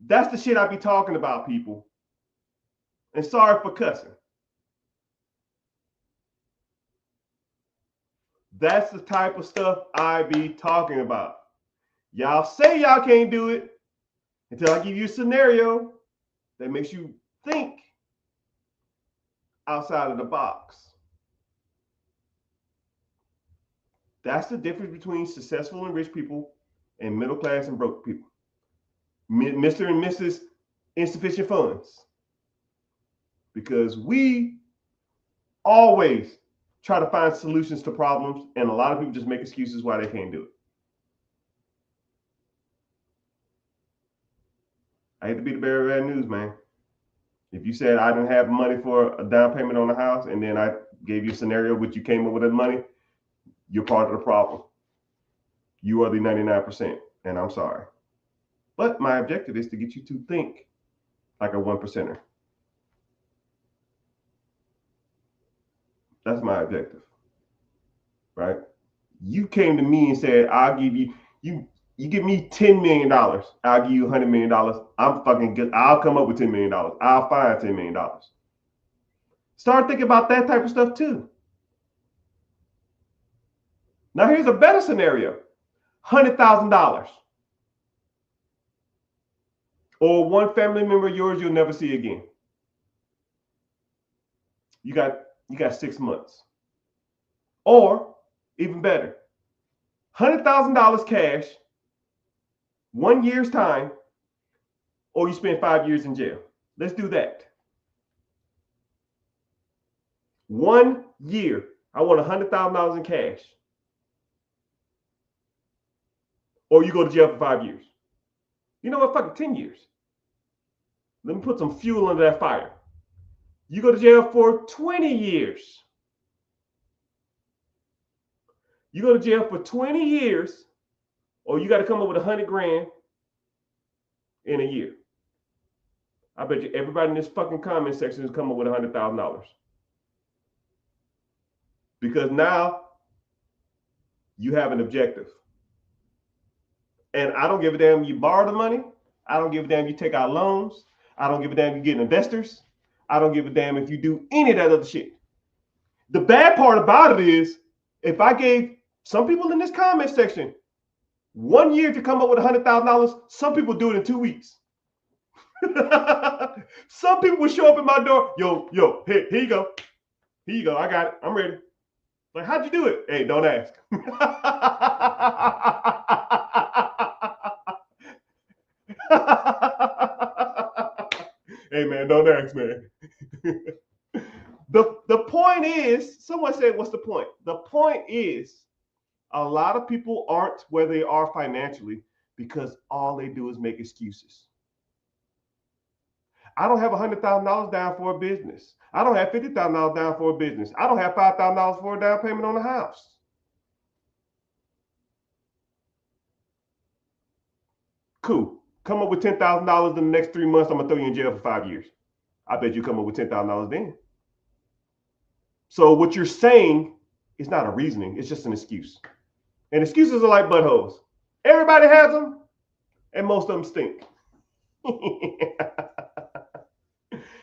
That's the shit I be talking about, people. And sorry for cussing. That's the type of stuff I be talking about. Y'all say y'all can't do it until I give you a scenario that makes you think outside of the box. That's the difference between successful and rich people and middle class and broke people. Mr. and Mrs. Insufficient Funds. Because we always try to find solutions to problems, and a lot of people just make excuses why they can't do it. I hate to be the bearer of bad news, man. If you said I didn't have money for a down payment on the house, and then I gave you a scenario which you came up with the money, you're part of the problem. You are the 99%, and I'm sorry. But my objective is to get you to think like a 1%er. That's my objective, right? You came to me and said, I'll give you give me $10 million. I'll give you $100 million. I'm fucking good. I'll come up with $10 million. I'll find $10 million. Start thinking about that type of stuff too. Now here's a better scenario. $100,000. Or one family member of yours you'll never see again. You got 6 months. Or even better, $100,000 cash, 1 year's time, or you spend 5 years in jail. Let's do that. 1 year. I want $100,000 in cash. Or you go to jail for 5 years. You know what? Fucking 10 years. Let me put some fuel under that fire. You go to jail for 20 years. You go to jail for 20 years, or you got to come up with $100,000 in a year. I bet you everybody in this fucking comment section has come up with $100,000. Because now you have an objective. And I don't give a damn you borrow the money. I don't give a damn you take out loans. I don't give a damn you get investors. I don't give a damn if you do any of that other shit. The bad part about it is, if I gave some people in this comment section 1 year to come up with $100,000. Some people do it in 2 weeks. Some people will show up at my door. Yo, here you go. Here you go. I got it. I'm ready. Like, how'd you do it? Hey, don't ask. Hey, man, don't ask, man. The point is, someone said, what's the point? The point is, a lot of people aren't where they are financially because all they do is make excuses. I don't have $100,000 down for a business. I don't have $50,000 down for a business. I don't have $5,000 for a down payment on a house. Cool. Come up with $10,000 in the next 3 months. I'm going to throw you in jail for 5 years. I bet you come up with $10,000 then. So what you're saying is not a reasoning. It's just an excuse. And excuses are like buttholes. Everybody has them, and most of them stink.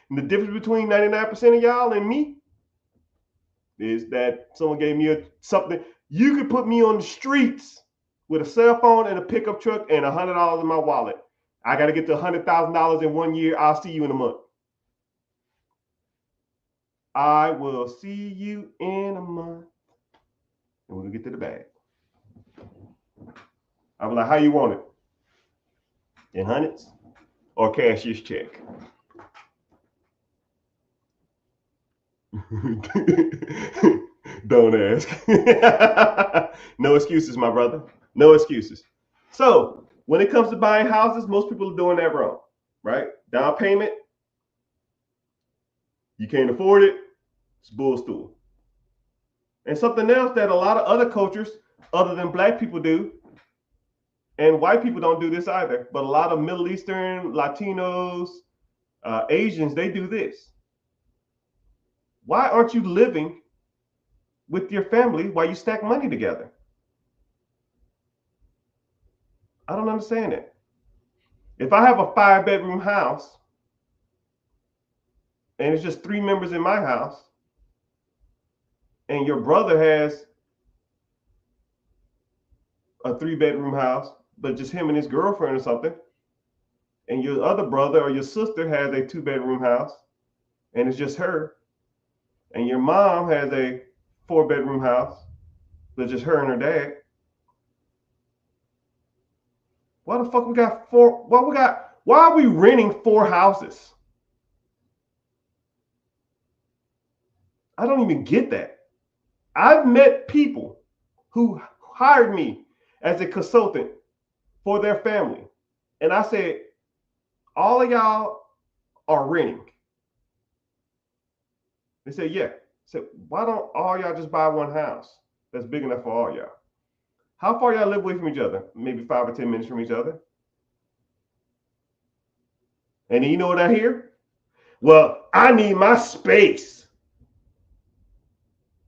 And the difference between 99% of y'all and me is that someone gave me something. You could put me on the streets with a cell phone and a pickup truck and $100 in my wallet. I got to get to $100,000 in 1 year. I'll see you in a month. I will see you in a month. And we'll get to the bag. I was like, how you want it? In hundreds or cashier's check? Don't ask. No excuses, my brother. No excuses. So when it comes to buying houses, most people are doing that wrong, right? Down payment, you can't afford it, it's bull stool. And something else that a lot of other cultures, other than black people, do, and white people don't do this either, but a lot of Middle Eastern, Latinos, Asians, they do this. Why aren't you living with your family while you stack money together? I don't understand it. If I have a 5-bedroom house and it's just 3 members in my house, and your brother has a 3-bedroom house, but just him and his girlfriend or something, and your other brother or your sister has a 2-bedroom house and it's just her, and your mom has a 4-bedroom house, but just her and her dad. Why the fuck we got 4? Why are we renting 4 houses? I don't even get that. I've met people who hired me as a consultant for their family. And I said, all of y'all are renting. They said, yeah. I said, why don't all y'all just buy one house that's big enough for all y'all? How far y'all live away from each other? Maybe 5 or 10 minutes from each other. And you know what I hear? Well, I need my space.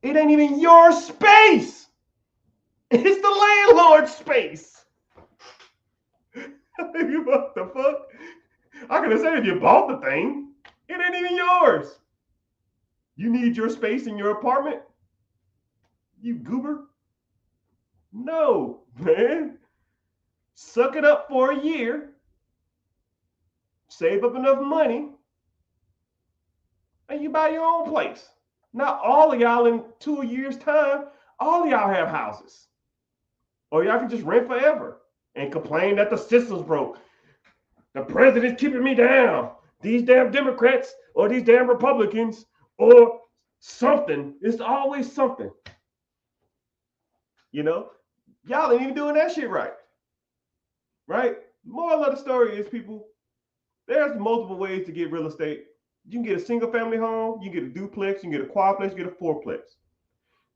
It ain't even your space. It's the landlord's space. What the fuck? I could have said if you bought the thing, it ain't even yours. You need your space in your apartment? You goober? No, man. Suck it up for a year. Save up enough money. And you buy your own place. Not all of y'all in 2 years' time, all of y'all have houses. Or y'all can just rent forever and complain that the system's broke. The president's keeping me down. These damn Democrats or these damn Republicans or something. It's always something. You know, y'all ain't even doing that shit right. Right? Moral of the story is, people, there's multiple ways to get real estate. You can get a single family home, you can get a duplex, you can get a quadplex, you get a fourplex.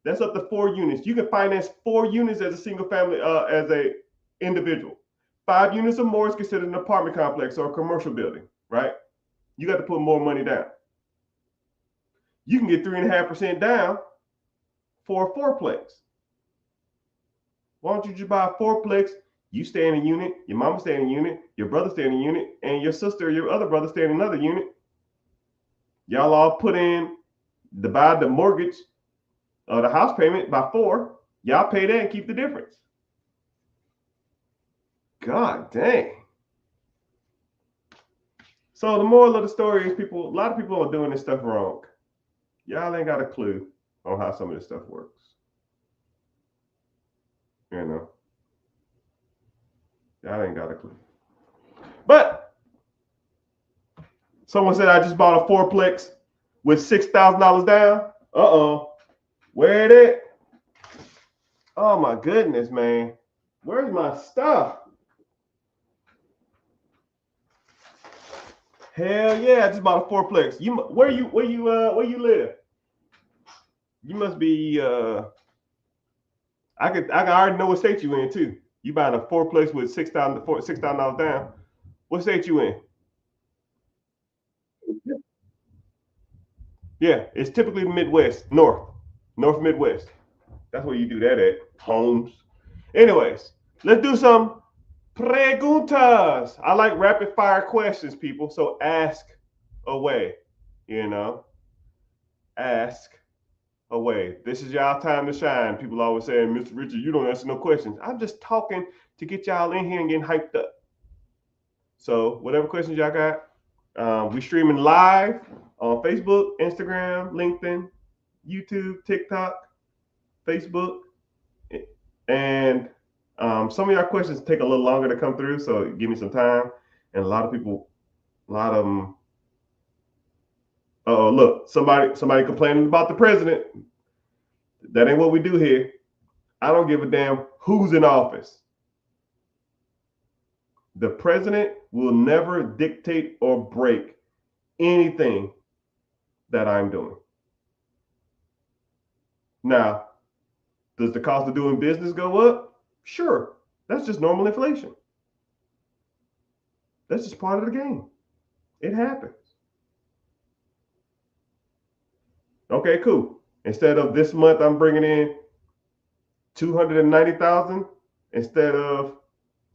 That's up to 4 units. You can finance 4 units as a single family, as a individual. 5 units or more is considered an apartment complex or a commercial building, right? You got to put more money down. You can get 3.5% down for a fourplex. Why don't you just buy a fourplex? You stay in a unit, your mama stay in a unit, your brother stay in a unit, and your sister or your other brother stay in another unit. Y'all all put in, divide the mortgage or the house payment by 4. Y'all pay that and keep the difference. God dang. So the moral of the story is a lot of people are doing this stuff wrong. Y'all ain't got a clue on how some of this stuff works. You know, y'all ain't got a clue. But someone said I just bought a fourplex with $6,000 down. Where it at? Oh my goodness, man. Where's my stuff? Hell yeah, I just bought a fourplex. Where you live? You must be I already know what state you in too. You buying a fourplex with $6,000 down. What state you in? Yeah, it's typically Midwest, North Midwest. That's where you do that at. Homes. Anyways, let's do some preguntas. I like rapid fire questions, people. So ask away. You know, ask away. This is y'all time to shine. People always saying, Mr. Richard, you don't answer no questions. I'm just talking to get y'all in here and getting hyped up. So whatever questions y'all got, we streaming live on Facebook, Instagram, LinkedIn, YouTube, TikTok, Facebook, and some of y'all questions take a little longer to come through, so give me some time. And a lot of them. Oh, look, somebody complaining about the president. That ain't what we do here. I don't give a damn who's in office. The president will never dictate or break anything that I'm doing. Now, does the cost of doing business go up? Sure. That's just normal inflation. That's just part of the game. It happens. Okay, cool. Instead of this month, I'm bringing in 290,000 instead of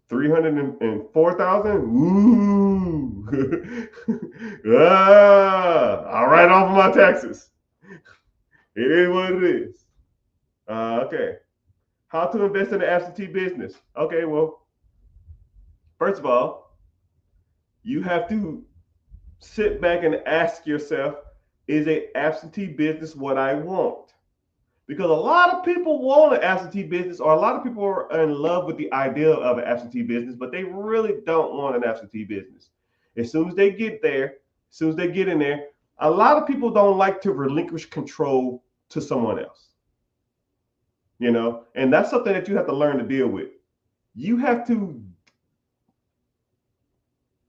304,000. Ooh. I'll write off my taxes. It is what it is. Okay. How to invest in an absentee business? Okay, well, first of all, you have to sit back and ask yourself, is an absentee business what I want? Because a lot of people want an absentee business, or a lot of people are in love with the idea of an absentee business, but they really don't want an absentee business. As soon as they get there, as soon as they get in there, a lot of people don't like to relinquish control to someone else. You know, and that's something that you have to learn to deal with. You have to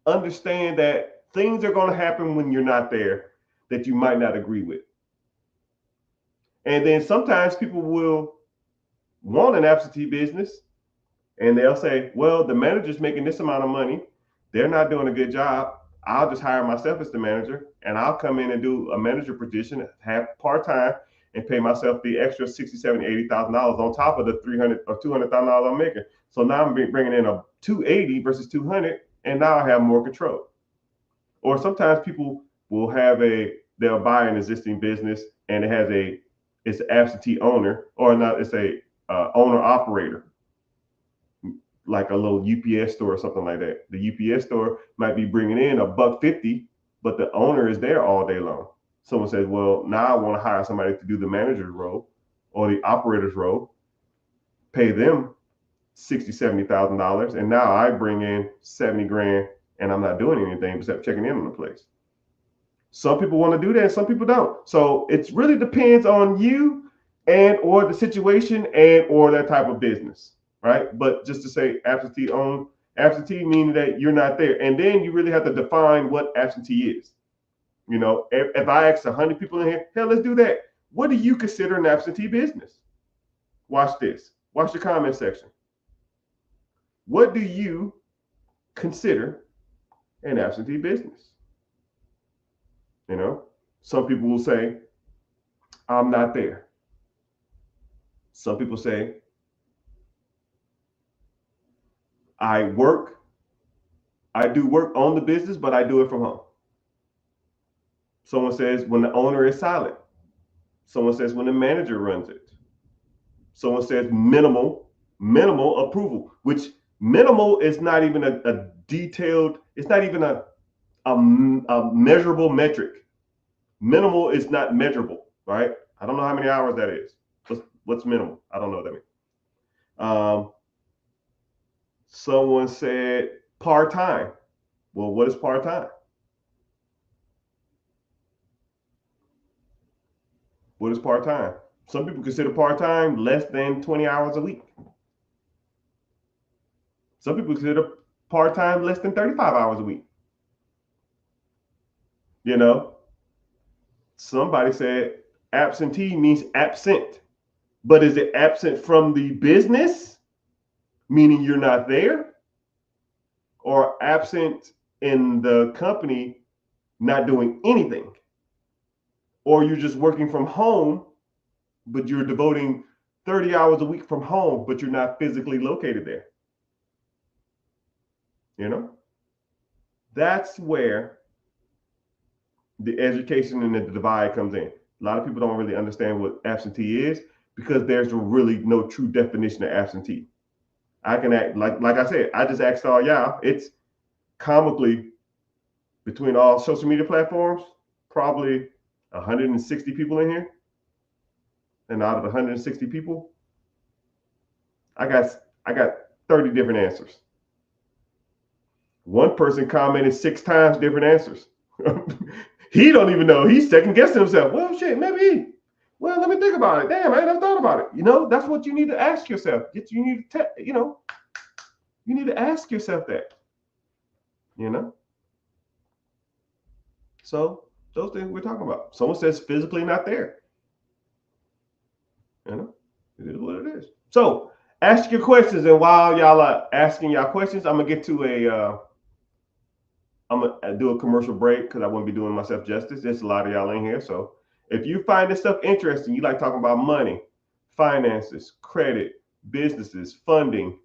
understand that things are going to happen when you're not there that you might not agree with. And then sometimes people will want an absentee business and they'll say, well, the manager's making this amount of money. They're not doing a good job. I'll just hire myself as the manager and I'll come in and do a manager position, have part-time, and pay myself the extra $60,000, $70,000, $80,000 on top of the $300,000 or $200,000 I'm making. So now I'm bringing in a 280 versus 200, and now I have more control. Or sometimes people will they'll buy an existing business and it's an absentee owner, or not, it's a owner operator, like a little UPS store or something like that. The UPS store might be bringing in $1.50, but the owner is there all day long. Someone says, well, now I want to hire somebody to do the manager's role or the operator's role, pay them $60,000, $70,000, and now I bring in 70 grand and I'm not doing anything except checking in on the place. Some people want to do that and some people don't. So it really depends on you and or the situation and or that type of business, right? But just to say absentee meaning that you're not there. And then you really have to define what absentee is. You know, if I ask 100 people in here, hell, let's do that. What do you consider an absentee business? Watch this. Watch the comment section. What do you consider an absentee business? You know, some people will say, I'm not there. Some people say, I do work on the business, but I do it from home. Someone says when the owner is silent. Someone says when the manager runs it. Someone says minimal approval, which Minimal is not even a detailed, it's not even a measurable metric. Minimal is not measurable, right? I don't know how many hours that is. What's minimal? I don't know what that means. Someone said part time. Well, what is part time? What is part time? Some people consider part time less than 20 hours a week. Some people consider part time less than 35 hours a week. You know, somebody said absentee means absent, but is it absent from the business, meaning you're not there, or absent in the company, not doing anything, or you're just working from home, but you're devoting 30 hours a week from home, but you're not physically located there? You know, that's where the education and the divide comes in. A lot of people don't really understand what absentee is because there's really no true definition of absentee. I can act like I said, I just asked all y'all. It's comically between all social media platforms, probably 160 people in here. And out of the 160 people, I got 30 different answers. One person commented 6 times different answers. He don't even know. He's second guessing himself. Well, shit, maybe. Well, let me think about it. Damn, I ain't never thought about it. You know, that's what you need to ask yourself. You need to, you need to ask yourself that. You know. So those things we're talking about. Someone says physically not there. You know, it is what it is. So ask your questions, and while y'all are asking y'all questions, I'm gonna get to I'm gonna do a commercial break because I wouldn't be doing myself justice. There's a lot of y'all in here, so if you find this stuff interesting, you like talking about money, finances, credit, businesses, funding,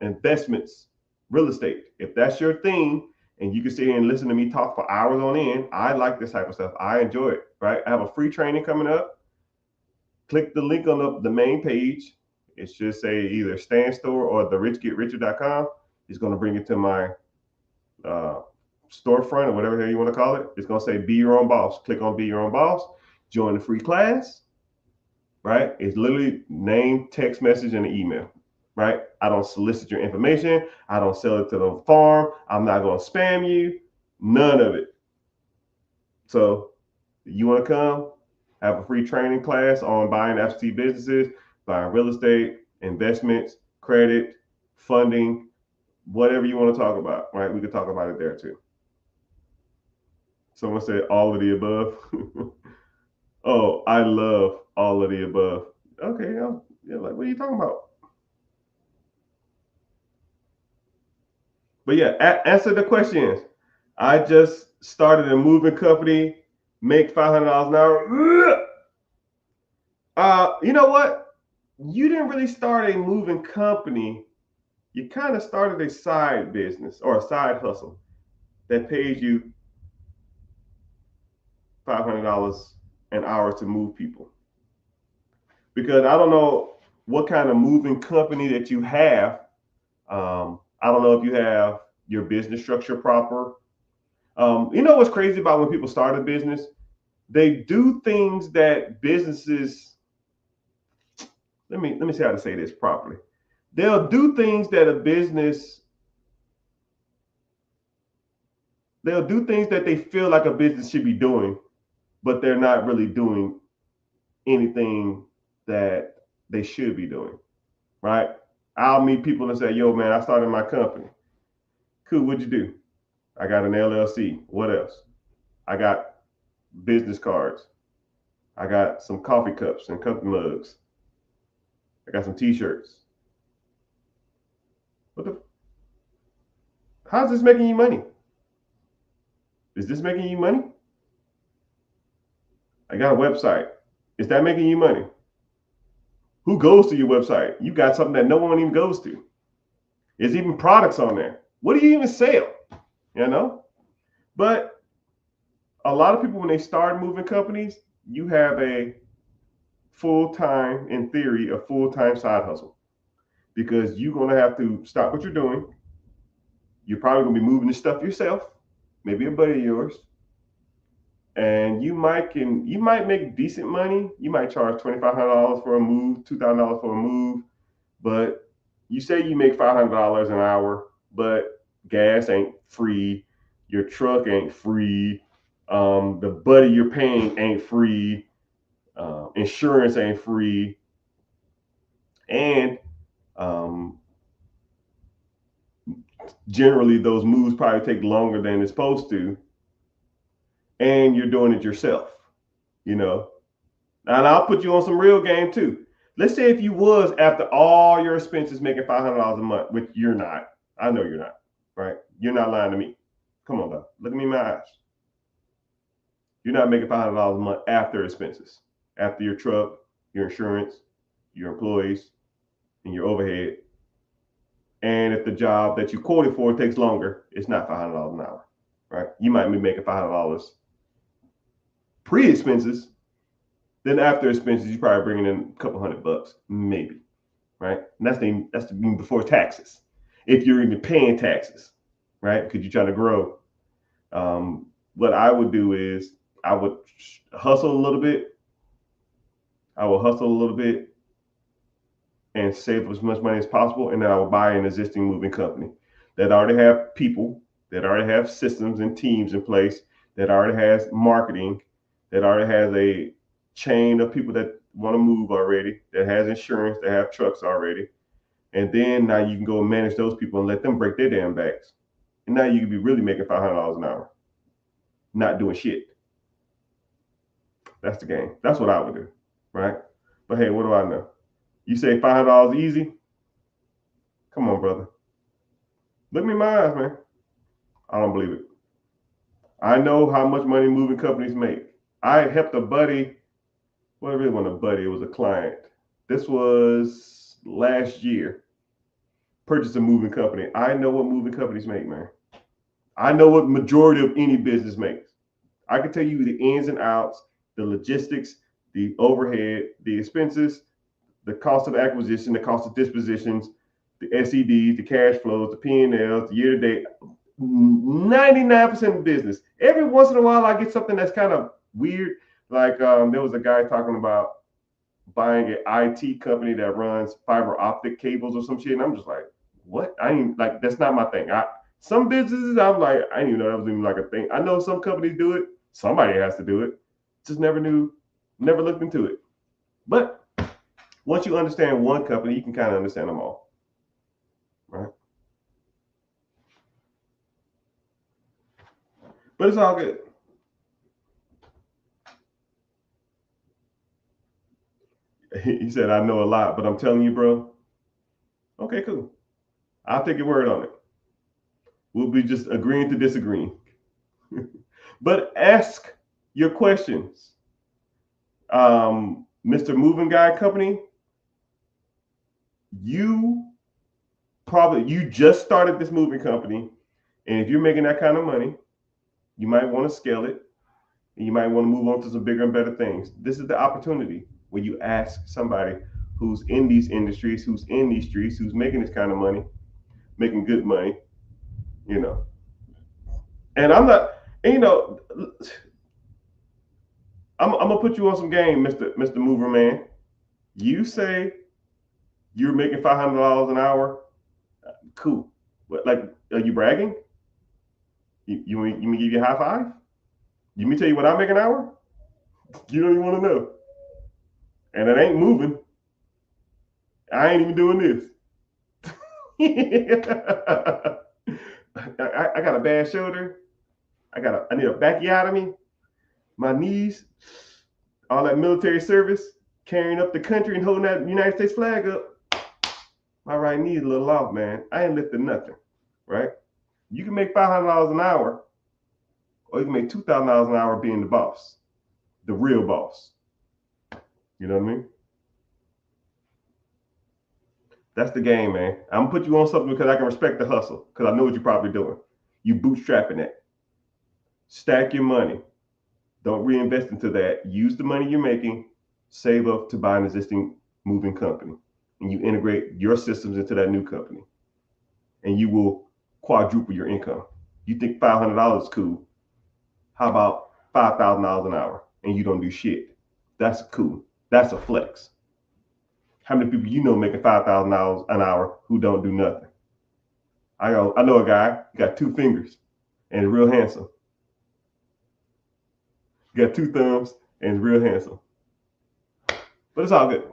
investments, real estate. If that's your thing, and you can sit here and listen to me talk for hours on end, I like this type of stuff. I enjoy it. Right? I have a free training coming up. Click the link on the main page. It should say either Stan Store or therichgetricher.com. It's going to bring it to my storefront or whatever the hell you want to call it. It's going to say Be Your Own Boss. Click on Be Your Own Boss. Join the free class. Right? It's literally name, text message, and an email. Right? I don't solicit your information. I don't sell it to the farm. I'm not going to spam you. None of it. So you want to come? Have a free training class on buying absentee businesses, buying real estate, investments, credit, funding, whatever you want to talk about, right? We could talk about it there too. Someone said all of the above. Oh, I love all of the above. Okay, yeah, like what are you talking about? But yeah, answer the questions. I just started a moving company, make $500 an hour. You know what? You didn't really start a moving company. You kind of started a side business or a side hustle that pays you $500 an hour to move people. Because I don't know what kind of moving company that you have. I don't know if you have your business structure proper. You know what's crazy about when people start a business? They do things that businesses. Let me see how to say this properly. They'll do things that a business. They'll do things that they feel like a business should be doing, but they're not really doing anything that they should be doing, right? I'll meet people and say, yo, man, I started my company. Cool, what'd you do? I got an LLC. What else? I got business cards. I got some coffee cups and coffee mugs. I got some t-shirts. What the? How's this making you money? Is this making you money? I got a website. Is that making you money? Who goes to your website? You got something that no one even goes to. There's even products on there. What do you even sell? You know? But a lot of people, when they start moving companies, you have a full-time, in theory, a full-time side hustle. because you're going to have to stop what you're doing. You're probably going to be moving the stuff yourself, maybe a buddy of yours, and you might make decent money. You might charge $2,500 for a move, $2,000 for a move, but you say you make $500 an hour, but gas ain't free, your truck ain't free, the buddy you're paying ain't free, insurance ain't free, and generally those moves probably take longer than it's supposed to, and you're doing it yourself, you know. And I'll put you on some real game too. Let's say if you was, after all your expenses, making $500 a month, which you're not. I know you're not, right? You're not lying to me. Come on, though. Look at me in my eyes. You're not making $500 a month after expenses, after your truck, your insurance, your employees, and your overhead. And if the job that you quoted for takes longer, it's not $500 an hour, right? You might be making $500 pre-expenses. Then after expenses, you're probably bringing in a couple $100, maybe, right? And that's before taxes, if you're even paying taxes, right? Because you're trying to grow. What I would do is I would hustle a little bit. And save as much money as possible, and then I would buy an existing moving company that already have people, that already have systems and teams in place, that already has marketing, that already has a chain of people that want to move already, that has insurance, that have trucks already. And then now you can go and manage those people and let them break their damn backs. And now you can be really making $500 an hour, not doing shit. That's the game. That's what I would do, right? But hey, what do I know? You say $500 easy? Come on, brother. Look me in my eyes, man. I don't believe it. I know how much money moving companies make. I helped a buddy. Well, it really wasn't a buddy. It was a client. This was last year. Purchased a moving company. I know what moving companies make, man. I know what majority of any business makes. I can tell you the ins and outs, the logistics, the overhead, the expenses, the cost of acquisition, the cost of dispositions, the SEDs, the cash flows, the P&Ls, the year-to-date, 99% of business. Every once in a while, I get something that's kind of weird. Like there was a guy talking about buying an IT company that runs fiber optic cables or some shit, and I'm just like, what? I ain't like, that's not my thing. Some businesses, I'm like, I didn't even know that was even like a thing. I know some companies do it. Somebody has to do it. Just never looked into it. But once you understand one company, you can kind of understand them all, right? But it's all good. He said, I know a lot, but I'm telling you, bro. Okay, cool. I'll take your word on it. We'll be just agreeing to disagree. But ask your questions. Mr. Moving Guy Company, you just started this moving company, and if you're making that kind of money, you might want to scale it, and you might want to move on to some bigger and better things. This is the opportunity where you ask somebody who's in these industries, who's in these streets, who's making this kind of money, making good money, you know. And I'm not, and, you know, I'm gonna put you on some game, Mr. Mover Man. You say you're making $500 an hour, cool. But like, are you bragging? You me give you a high five? You me tell you what I make an hour? You don't even want to know. And it ain't moving. I ain't even doing this. I got a bad shoulder. I need a backiotomy. My knees, all that military service, carrying up the country and holding that United States flag up. My right knee is a little off, man. I ain't lifting nothing, right? You can make $500 an hour, or you can make $2,000 an hour being the boss, the real boss. You know what I mean? That's the game, man. I'm gonna put you on something because I can respect the hustle, because I know what you're probably doing. You bootstrapping it. Stack your money. Don't reinvest into that. Use the money you're making, save up to buy an existing moving company. and you integrate your systems into that new company, and you will quadruple your income. You think $500 is cool? How about $5,000 an hour and you don't do shit? That's cool. That's a flex. How many people you know making $5,000 an hour who don't do nothing? I know a guy, he got 2 fingers and real handsome. Got 2 thumbs and real handsome. But it's all good.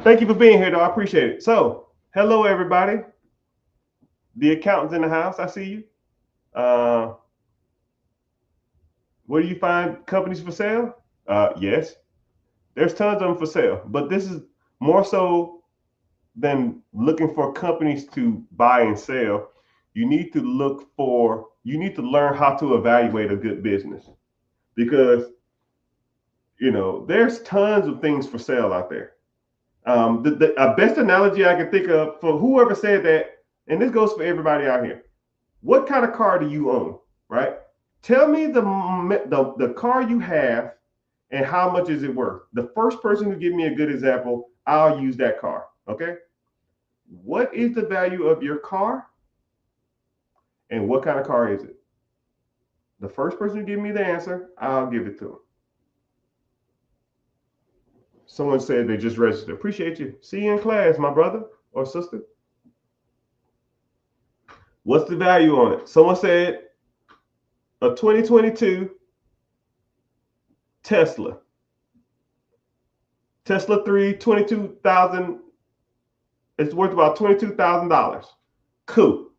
Thank you for being here, though. I appreciate it. So, hello, everybody. The accountant's in the house. I see you. Where do you find companies for sale? Yes. There's tons of them for sale. But this is more so than looking for companies to buy and sell. You need to learn how to evaluate a good business. Because, there's tons of things for sale out there. The best analogy I can think of for whoever said that, and this goes for everybody out here. What kind of car do you own, right? Tell me the car you have and how much is it worth. The first person who give me a good example, I'll use that car, okay? What is the value of your car and what kind of car is it? The first person who give me the answer, I'll give it to them. Someone said they just registered. Appreciate you. See you in class, my brother or sister. What's the value on it? Someone said a 2022 Tesla 3, 22,000. It's worth about $22,000. Cool.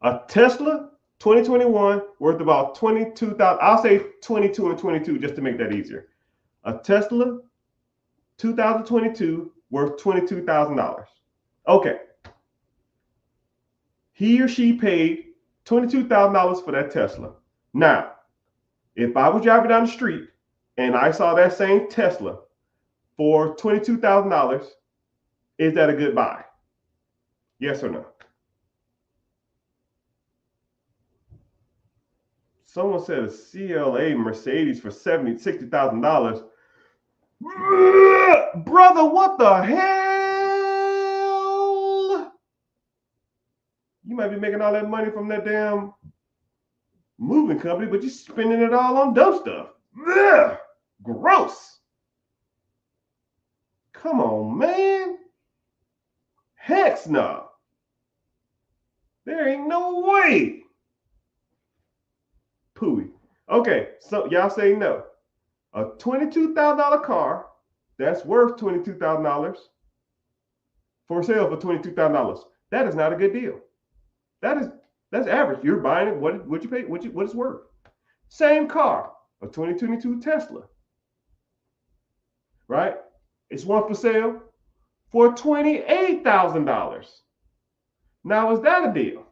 A Tesla 2021 worth about 22,000. I'll say 22 and 22 just to make that easier. A Tesla 2022 worth $22,000. Okay. He or she paid $22,000 for that Tesla. Now, if I was driving down the street and I saw that same Tesla for $22,000, is that a good buy? Yes or no? Someone said a CLA Mercedes for $60,000. Brother, what the hell? You might be making all that money from that damn moving company, but you're spending it all on dumb stuff. Ugh, gross. Come on, man. Heck no. There ain't no way. Pooey. Okay, so y'all say no. A $22,000 car that's worth $22,000 for sale for $22,000. That is not a good deal. That's average. You're buying it. What you pay? What it's worth. Same car, a 2022 Tesla, right? It's one for sale for $28,000. Now, is that a deal?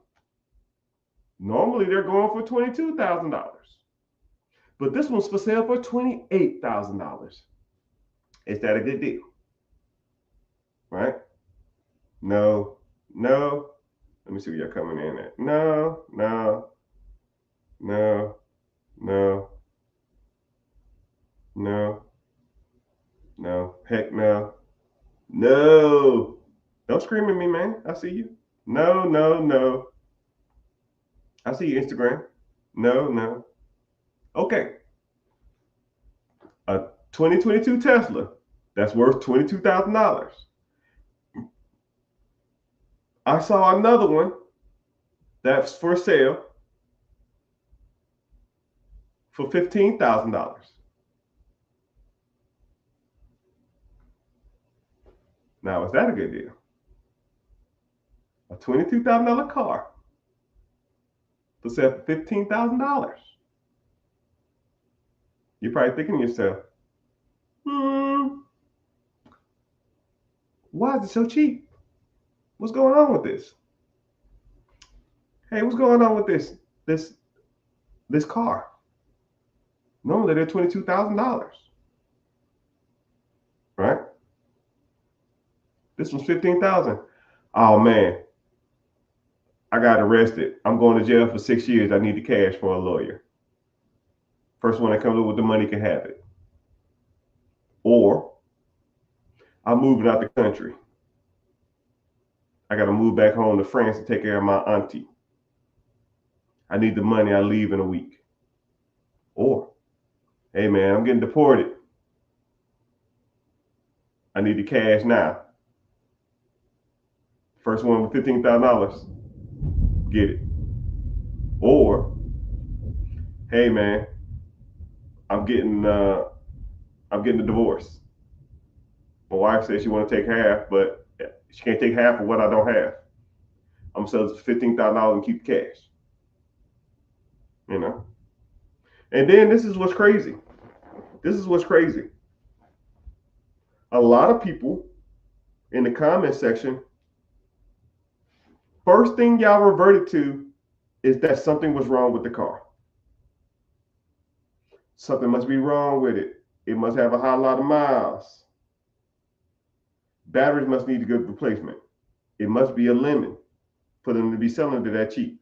Normally, they're going for $22,000, but this one's for sale for $28,000. Is that a good deal? Right? No. Let me see where you're coming in at. No. Heck no. No. Don't scream at me, man. I see you. No. I see you, Instagram. No. Okay. A 2022 Tesla that's worth $22,000. I saw another one that's for sale for $15,000. Now, is that a good deal? A $22,000 car for sale for $15,000. You're probably thinking to yourself, why is it so cheap? What's going on with this? Hey, what's going on with this car? Normally they're $22,000, right? This one's $15,000. Oh man, I got arrested. I'm going to jail for 6 years. I need the cash for a lawyer. First one that comes up with the money can have it. Or I'm moving out the country. I got to move back home to France to take care of my auntie. I need the money. I leave in a week. Or, hey man, I'm getting deported. I need the cash now. First one with $15,000. Get it. Or, hey man, I'm getting a divorce. My wife says she want to take half, but she can't take half of what I don't have. I'm selling for $15,000 and keep the cash. You know. And then this is what's crazy. This is what's crazy. A lot of people in the comment section, first thing y'all reverted to is that something was wrong with the car. Something must be wrong with it. It must have a high lot of miles. Batteries must need a good replacement. It must be a lemon for them to be selling it that cheap.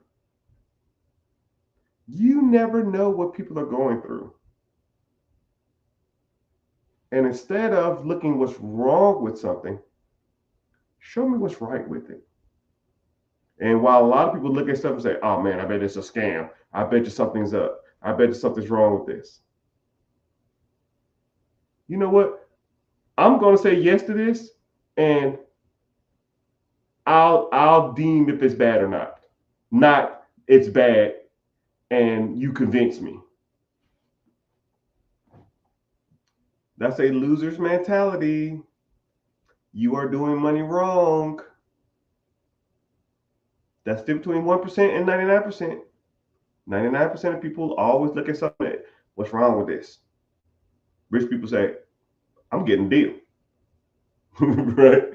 You never know what people are going through. And instead of looking what's wrong with something, show me what's right with it. And while a lot of people look at stuff and say, oh man, I bet it's a scam. I bet you something's up. I bet you something's wrong with this. You know what? I'm going to say yes to this, and I'll deem if it's bad or not. Not it's bad and you convince me. That's a loser's mentality. You are doing money wrong. That's the between 1% and 99%. 99% of people always look at something. What's wrong with this? Rich people say, I'm getting a deal. Right?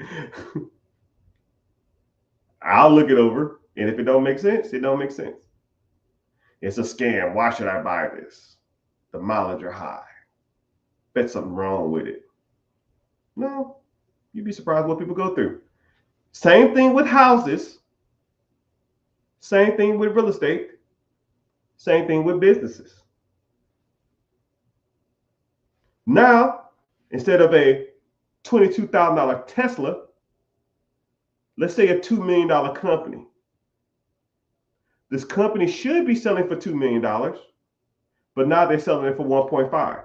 I'll look it over, and if it don't make sense, it don't make sense. It's a scam. Why should I buy this? The mileage are high. Bet something wrong with it. No, you'd be surprised what people go through. Same thing with houses. Same thing with real estate. Same thing with businesses. Now, instead of a $22,000 Tesla, let's say a $2 million company. This company should be selling for $2 million, but now they're selling it for 1.5.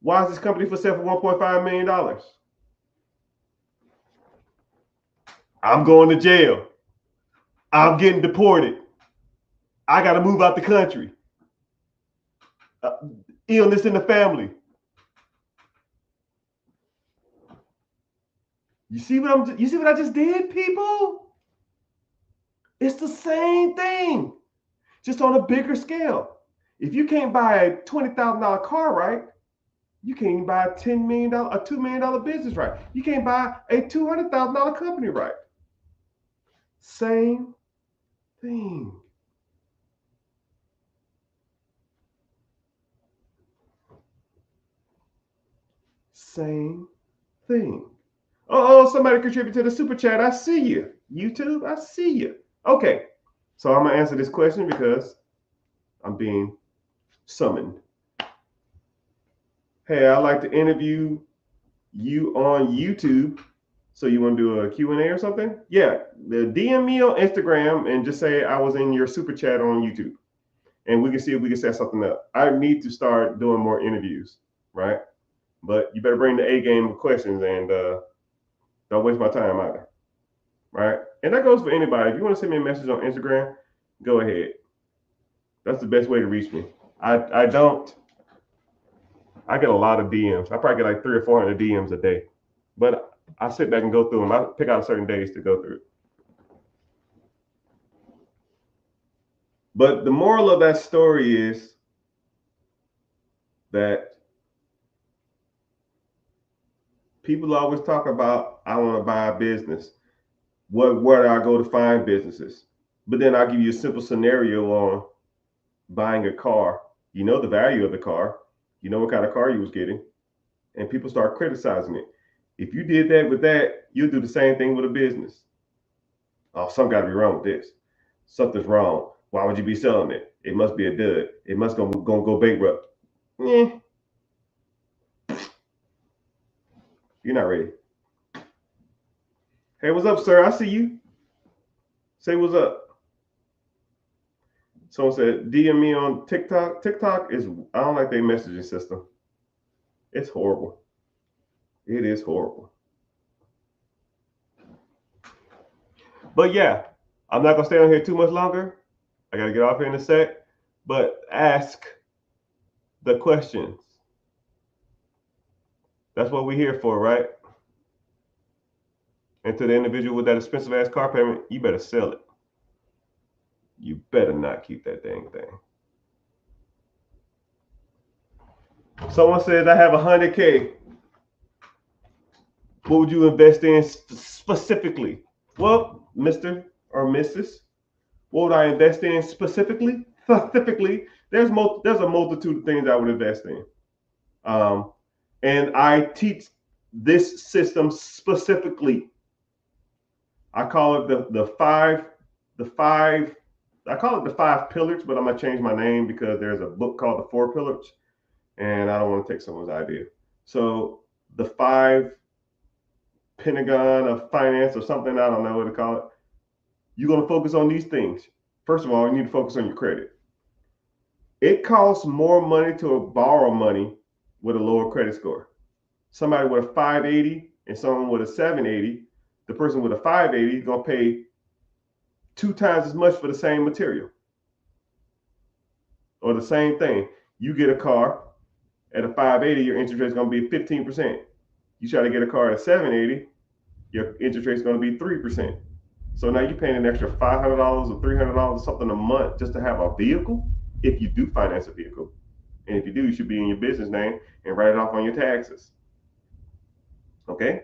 Why is this company for sale for $1.5 million? I'm going to jail. I'm getting deported. I got to move out the country. Illness in the family. You see what I just did, people? It's the same thing, just on a bigger scale. If you can't buy a $20,000 car right, you can't even buy a $2 million business right. You can't buy a $200,000 company right. Same thing. Same thing. Oh, somebody contribute to the super chat. I see you. YouTube, I see you. Okay, so I'm going to answer this question because I'm being summoned. Hey, I'd like to interview you on YouTube. So you want to do a Q&A or something? Yeah, DM me on Instagram and just say I was in your super chat on YouTube. And we can see if we can set something up. I need to start doing more interviews, right? But you better bring the A game of questions and don't waste my time either, right? And that goes for anybody. If you want to send me a message on Instagram, go ahead. That's the best way to reach me. I get a lot of DMs. I probably get like 300 or 400 DMs a day. But I sit back and go through them. I pick out certain days to go through. But the moral of that story is that people always talk about, I want to buy a business. Where do I go to find businesses? But then I'll give you a simple scenario on buying a car. You know the value of the car. You know what kind of car you was getting. And people start criticizing it. If you did that with that, you'll do the same thing with a business. Oh, something got to be wrong with this. Something's wrong. Why would you be selling it? It must be a dud. It must go bankrupt. You're not ready. Hey, what's up, sir? I see you. Say what's up. Someone said DM me on TikTok. TikTok is, I don't like their messaging system. It's horrible. It is horrible. But yeah, I'm not gonna stay on here too much longer. I gotta get off here in a sec. But ask the questions. That's what we're here for, right? And to the individual with that expensive ass car payment, you better sell it. You better not keep that dang thing. Someone says I have 100K. What would you invest in specifically? Well, Mr. or Mrs., what would I invest in specifically? Specifically, there's a multitude of things I would invest in. And I teach this system specifically. I call it the five I call it the 5 pillars, but I'm gonna change my name because there's a book called the 4 pillars, and I don't want to take someone's idea. So the 5 Pentagon of finance or something, I don't know what to call it. You're gonna focus on these things. First of all, you need to focus on your credit. It costs more money to borrow money with a lower credit score. Somebody with a 580 and someone with a 780, the person with a 580 is gonna pay 2 times as much for the same material. Or the same thing. You get a car at a 580, your interest rate is gonna be 15%. You try to get a car at a 780, your interest rate is gonna be 3%. So now you're paying an extra $500 or $300 or something a month just to have a vehicle, if you do finance a vehicle. And if you do, you should be in your business name and write it off on your taxes. Okay?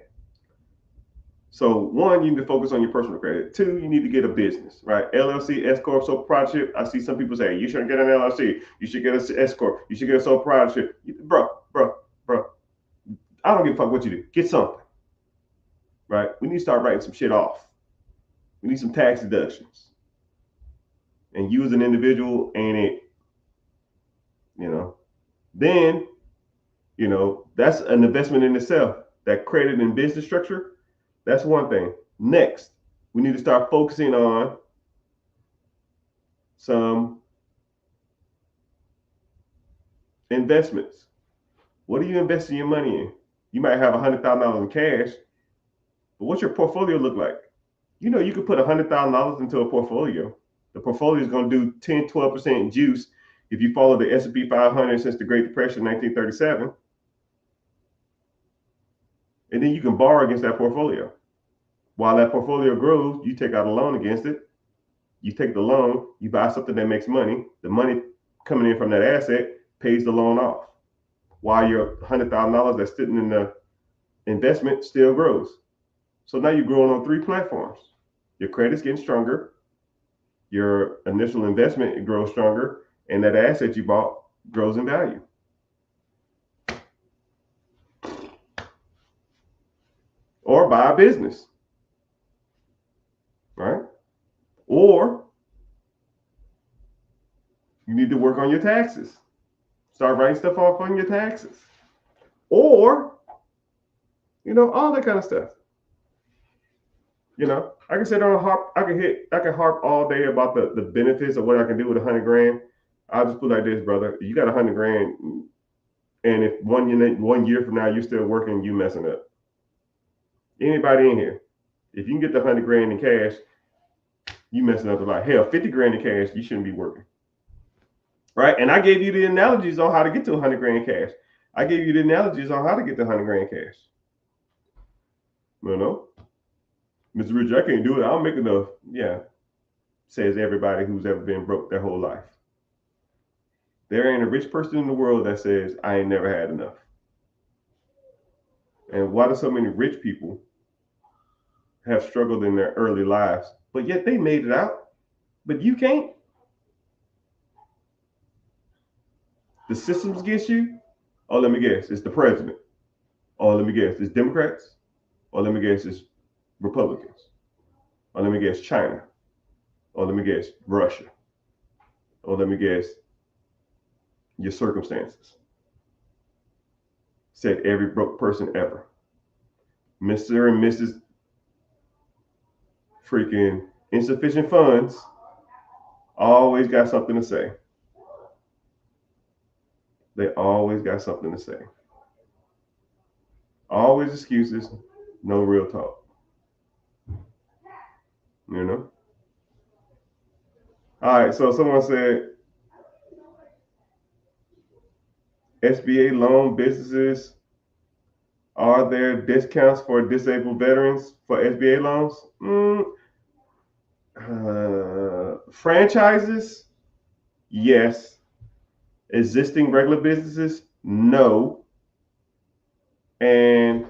So 1, you need to focus on your personal credit. 2, you need to get a business, right? LLC, S corp, sole proprietorship. I see some people say you shouldn't get an LLC. You should get an S corp. You should get a sole proprietorship. Bro. I don't give a fuck what you do. Get something, right? We need to start writing some shit off. We need some tax deductions. And you as an individual ain't it. Then, that's an investment in itself. That credit and business structure, that's one thing. Next, we need to start focusing on some investments. What are you investing your money in? You might have $100,000 in cash, but what's your portfolio look like? You could put $100,000 into a portfolio. The portfolio is going to do 10, 12% juice if you follow the S&P 500 since the Great Depression, 1937. And then you can borrow against that portfolio. While that portfolio grows, you take out a loan against it. You take the loan, you buy something that makes money. The money coming in from that asset pays the loan off. While your $100,000 that's sitting in the investment still grows. So now you're growing on 3 platforms. Your credit's getting stronger, your initial investment grows stronger, and that asset you bought grows in value. Or buy a business, right? Or you need to work on your taxes. Start writing stuff off on your taxes. Or, all that kind of stuff. I can sit on a harp. I can harp all day about the benefits of what I can do with 100 grand. I'll just put it like this, brother. You got 100 grand, and if 1 year from now you're still working, you messing up. Anybody in here, if you can get the 100 grand in cash, you messing up a lot. Hell, 50 grand in cash, you shouldn't be working. Right? And I gave you the analogies on how to get to 100 grand in cash. I gave you the analogies on how to get the 100 grand in cash. No. Mr. Rich, I can't do it. I don't make enough. Yeah. Says everybody who's ever been broke their whole life. There ain't a rich person in the world that says, I ain't never had enough. And why do so many rich people have struggled in their early lives, but yet they made it out? But you can't? The system's against you? Oh, let me guess, it's the president. Oh, let me guess, it's Democrats. Oh, let me guess, it's Republicans. Oh, let me guess, China. Oh, let me guess, Russia. Oh, let me guess, your circumstances. Said every broke person ever. Mr. and Mrs. freaking insufficient funds always got something to say. They always got something to say. Always excuses, no real talk. You know? All right, so someone said SBA loan businesses, are there discounts for disabled veterans for SBA loans? Franchises, yes. Existing regular businesses, no. And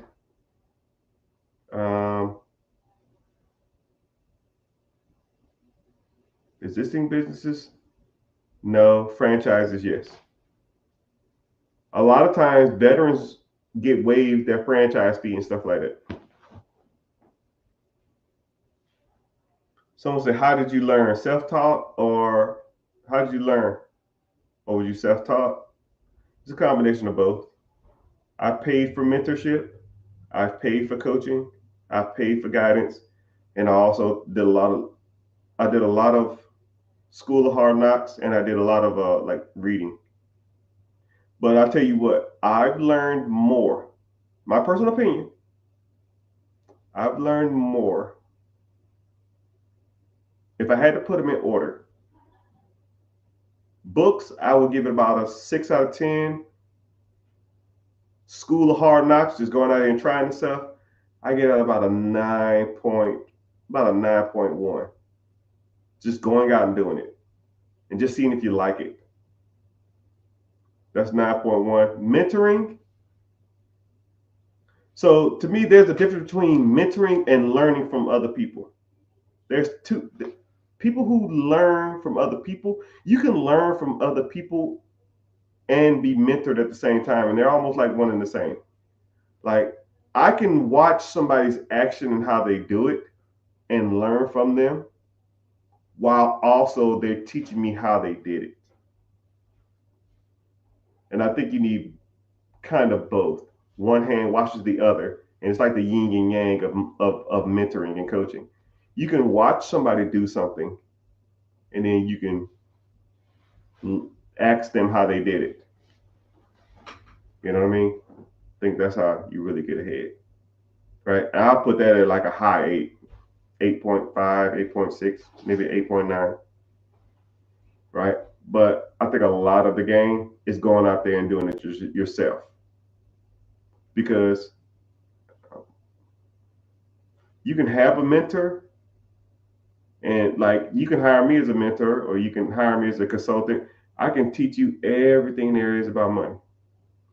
existing businesses, no. Franchises, yes. A lot of times veterans get waived their franchise fee and stuff like that. Someone said, how did you learn? Self-taught, or how did you learn? Or were you self-taught? It's a combination of both. I paid for mentorship. I've paid for coaching. I've paid for guidance. And I also did a lot of School of Hard Knocks, and I did a lot of like reading. But I'll tell you what, I've learned more. My personal opinion, I've learned more. If I had to put them in order, books, I would give it about a 6 out of 10. School of Hard Knocks, just going out there and trying the stuff, I get about a 9.1. Just going out and doing it and just seeing if you like it. That's 9.1. Mentoring. So to me, there's a difference between mentoring and learning from other people. There's two people who learn from other people. You can learn from other people and be mentored at the same time, and they're almost like one and the same. Like, I can watch somebody's action and how they do it and learn from them, while also they're teaching me how they did it. And I think you need kind of both. One hand washes the other, and it's like the yin and yang of mentoring and coaching. You can watch somebody do something, and then you can ask them how they did it. You know what I mean? I think that's how you really get ahead, right? And I'll put that at like a high 8, 8.5, 8.6, maybe 8.9, right? But I think a lot of the game is going out there and doing it yourself, because you can have a mentor, and like, you can hire me as a mentor, or you can hire me as a consultant. I can teach you everything there is about money,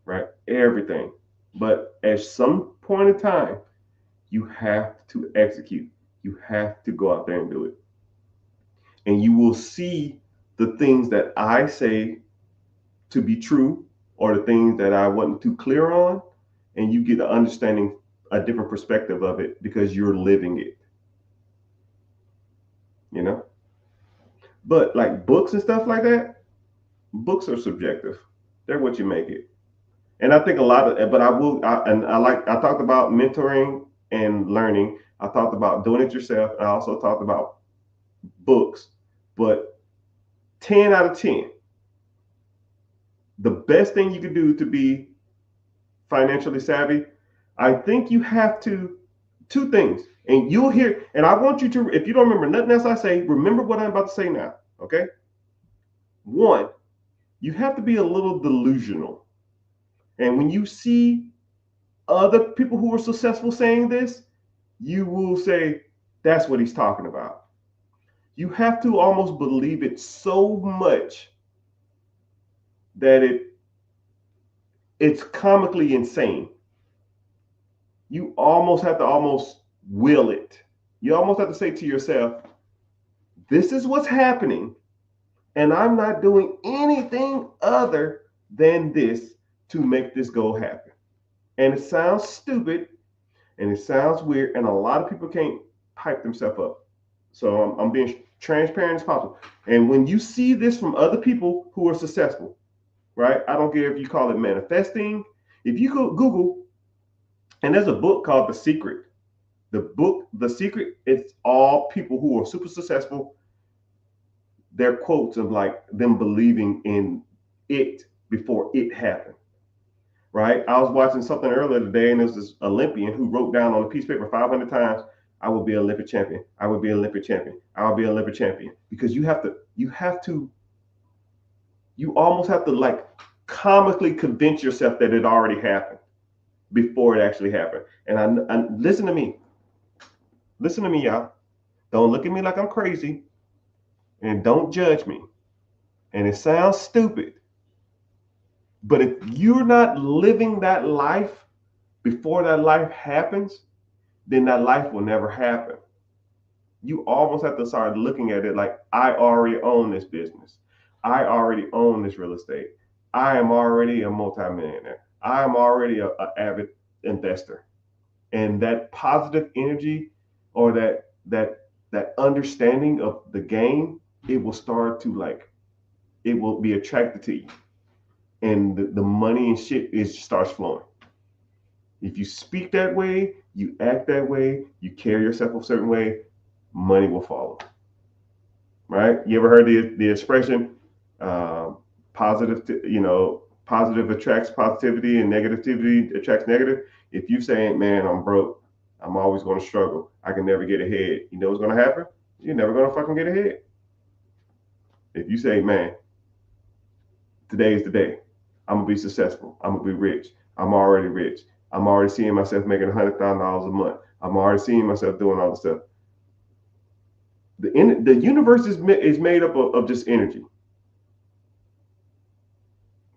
right? Everything. But at some point in time, you have to execute. You have to go out there and do it. And you will see the things that I say to be true, or the things that I wasn't too clear on, and you get an understanding, a different perspective of it, because you're living it. You know? But like books and stuff like that, books are subjective. They're what you make it. And I think a lot of, but I talked about mentoring and learning. I talked about doing it yourself. I also talked about books. But 10 out of 10, the best thing you could do to be financially savvy, I think you have two things. And you'll hear, and I want you to, if you don't remember nothing else I say, remember what I'm about to say now, okay? One, you have to be a little delusional. And when you see other people who are successful saying this, you will say, that's what he's talking about. You have to almost believe it so much that it's comically insane. You almost have to will it. You almost have to say to yourself, this is what's happening, and I'm not doing anything other than this to make this goal happen. And it sounds stupid, and it sounds weird, and a lot of people can't hype themselves up. So I'm being transparent as possible. And when you see this from other people who are successful, right? I don't care if you call it manifesting. If you go Google, and there's a book called The Secret. The book, The Secret, it's all people who are super successful. Their quotes of like them believing in it before it happened. Right? I was watching something earlier today, and there was this Olympian who wrote down on a piece of paper 500 times, "I will be an Olympic champion. I will be an Olympic champion. I will be an Olympic champion." Because you almost have to like comically convince yourself that it already happened before it actually happened. And I listen to me, y'all. Don't look at me like I'm crazy, and don't judge me. And it sounds stupid, but if you're not living that life before that life happens, then that life will never happen. You almost have to start looking at it like, I already own this business. I already own this real estate. I am already a multimillionaire. I am already an avid investor. And that positive energy, or that understanding of the game, it will start to like, it will be attracted to you. And the money and shit, it starts flowing. If you speak that way, you act that way, you carry yourself a certain way, money will follow. Right? You ever heard the expression, positive, positive attracts positivity and negativity attracts negative? If you saying, man, I'm broke, I'm always going to struggle, I can never get ahead, you know what's going to happen? You're never going to fucking get ahead. If you say, man, today is the day, I'm going to be successful, I'm going to be rich, I'm already rich, I'm already seeing myself making $100,000 a month, I'm already seeing myself doing all this stuff. The universe is made up of just energy.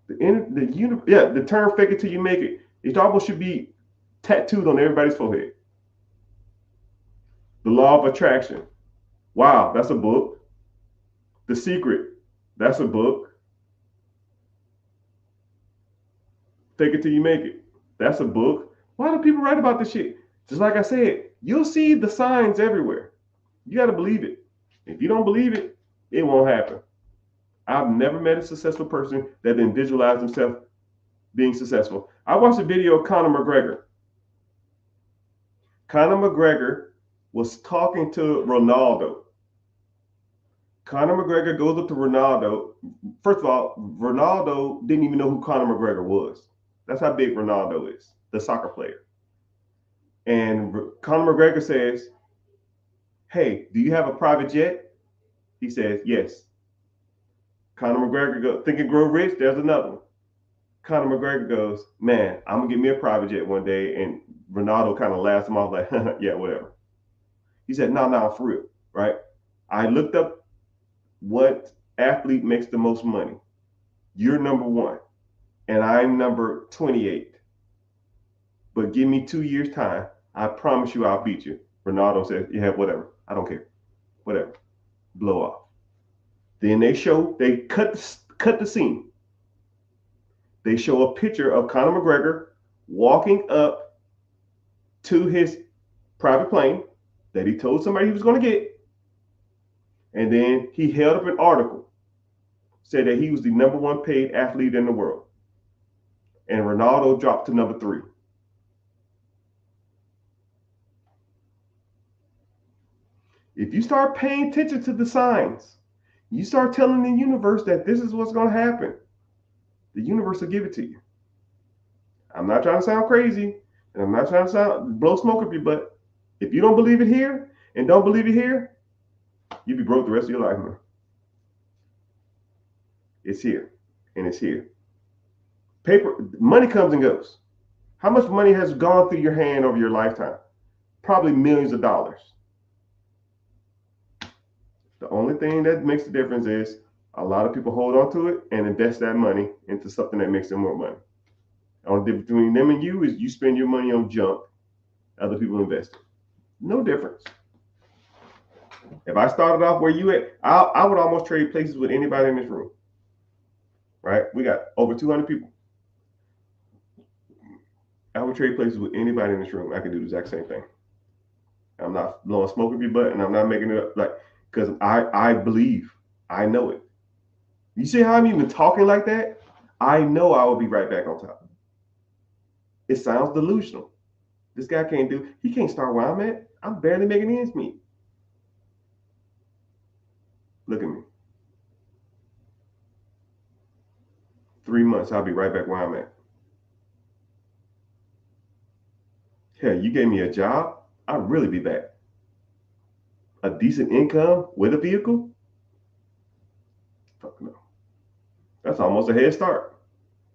The term "fake it till you make it," it almost should be tattooed on everybody's forehead. The Law of Attraction. Wow, that's a book. The Secret. That's a book. Fake it till you make it. That's a book. Why do people write about this shit? Just like I said, you'll see the signs everywhere. You got to believe it. If you don't believe it, it won't happen. I've never met a successful person that didn't visualize himself being successful. I watched a video of Conor McGregor. Conor McGregor was talking to Ronaldo. Conor McGregor goes up to Ronaldo. First of all, Ronaldo didn't even know who Conor McGregor was. That's how big Ronaldo is, the soccer player. And Conor McGregor says, "Hey, do you have a private jet?" He says, "Yes." Conor McGregor goes, "Think and Grow Rich?" There's another one. Conor McGregor goes, "Man, I'm going to get me a private jet one day." And Ronaldo kind of laughs him off like, "Yeah, whatever." He said, no, for real, right? I looked up what athlete makes the most money. You're number 1, and I'm number 28. But give me 2 years' time. I promise you I'll beat you. Ronaldo said, "Yeah, whatever. I don't care. Whatever." Blow off. Then they cut the scene. They show a picture of Conor McGregor walking up to his private plane that he told somebody he was going to get. And then he held up an article, said that he was the number 1 paid athlete in the world. And Ronaldo dropped to number 3. If you start paying attention to the signs, you start telling the universe that this is what's going to happen, the universe will give it to you. I'm not trying to sound crazy, and I'm not trying to blow smoke up your butt. If you don't believe it here and don't believe it here, you'll be broke the rest of your life, man. It's here, and it's here. Money comes and goes. How much money has gone through your hand over your lifetime? Probably millions of dollars. The only thing that makes the difference is a lot of people hold on to it and invest that money into something that makes them more money. The only difference between them and you is you spend your money on junk other people invest it. No difference. If I started off where you at, I would almost trade places with anybody in this room. Right? We got over 200 people. I would trade places with anybody in this room. I could do the exact same thing. I'm not blowing smoke up your butt, and I'm not making it up, like, because I believe, I know it. You see how I'm even talking like that? I know I will be right back on top. It sounds delusional, This guy he can't start where I'm at. I'm barely making ends meet. Look at me. 3 months, I'll be right back where I'm at. Hell, you gave me a job, I'll really be back. A decent income with a vehicle? Fuck no. That's almost a head start.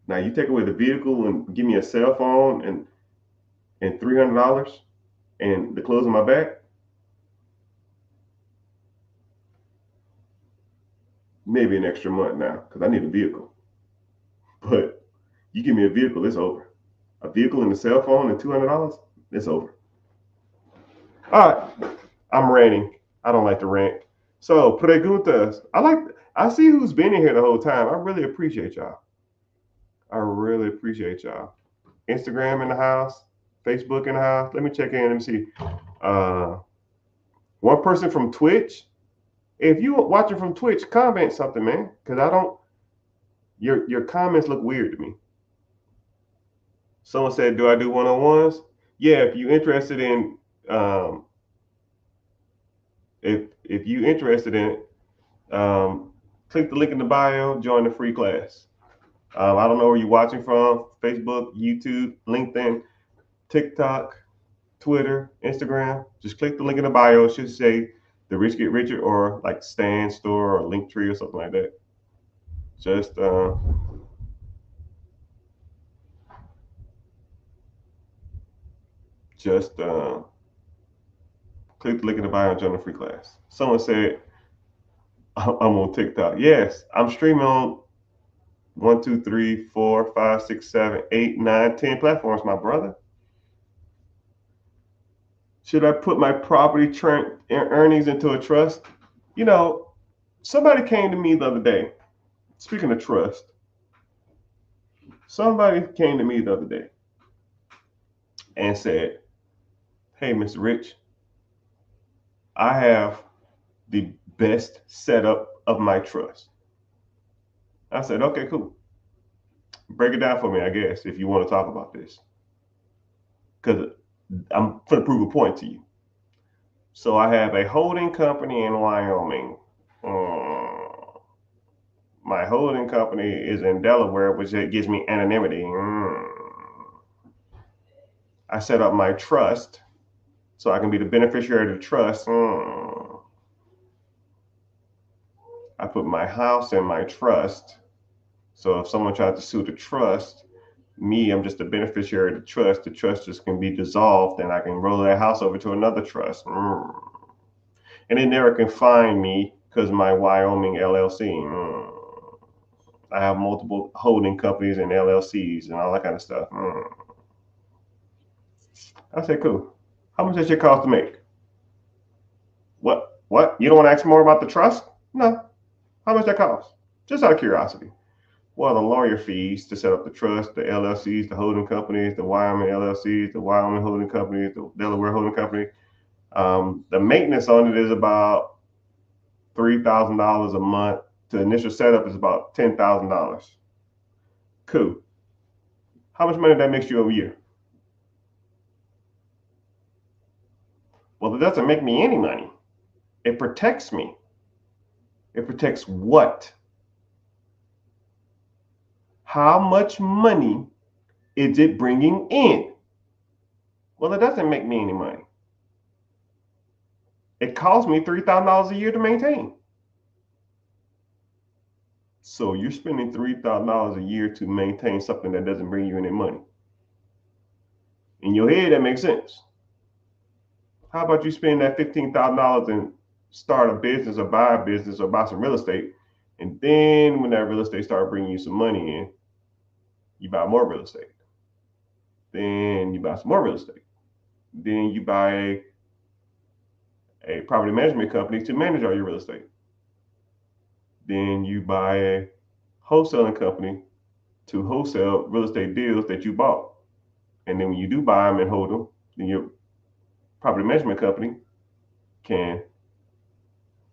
Now you take away the vehicle and give me a cell phone and $300 and the clothes on my back. Maybe an extra month now because I need a vehicle. But you give me a vehicle, it's over. A vehicle and a cell phone and $200, it's over. All right, I'm ranting. I don't like to rant. So preguntas. I see who's been in here the whole time. I really appreciate y'all. I really appreciate y'all. Instagram in the house, Facebook in the house. Let me check in. Let me see. One person from Twitch. If you watching from Twitch, comment something, man. Because I don't. Your comments look weird to me. Someone said, "Do I do one-on-ones?" Yeah, if you're interested in, if you interested in it, click the link in the bio. Join the free class. I don't know where you're watching from: Facebook, YouTube, LinkedIn, TikTok, Twitter, Instagram. Just click the link in the bio. It should say "The Rich Get Richer" or like Stan Store or Linktree or something like that. Just click the link in the bio and join the free class. Someone said I'm on TikTok. Yes, I'm streaming on 1, 2, 3, 4, 5, 6, 7, 8, 9, 10 platforms, my brother. Should I put my property earnings into a trust? You know, somebody came to me the other day. Speaking of trust, somebody came to me the other day and said, "Hey, Mr. Rich, I have the best setup of my trust." I said, "Okay, cool. Break it down for me, I guess, if you want to talk about this. Because I'm going to prove a point to you." So I have a holding company in Wyoming. My holding company is in Delaware, which gives me anonymity. I set up my trust so I can be the beneficiary of the trust. I put my house in my trust. So if someone tries to sue the trust, I'm just the beneficiary of the trust. The trust just can be dissolved and I can roll that house over to another trust. And they never can find me because my Wyoming LLC. I have multiple holding companies and LLCs and all that kind of stuff. I said, cool. How much does it cost to make? What? You don't want to ask more about the trust? No. How much that cost? Just out of curiosity. Well, the lawyer fees to set up the trust, the LLCs, the holding companies, the Wyoming LLCs, the Wyoming holding companies, the Delaware holding company. The maintenance on it is about $3,000 a month. The initial setup is about $10,000. Cool. How much money that makes you a year? Well, it doesn't make me any money. It protects me. It protects what? How much money is it bringing in? Well, it doesn't make me any money. It costs me $3,000 a year to maintain. So you're spending $3,000 a year to maintain something that doesn't bring you any money. In your head, that makes sense. How about you spend that $15,000 and start a business or buy a business or buy some real estate? And then when that real estate starts bringing you some money in, you buy more real estate. Then you buy some more real estate. Then you buy a property management company to manage all your real estate. Then you buy a wholesaling company to wholesale real estate deals that you bought. And then when you do buy them and hold them, then your property management company can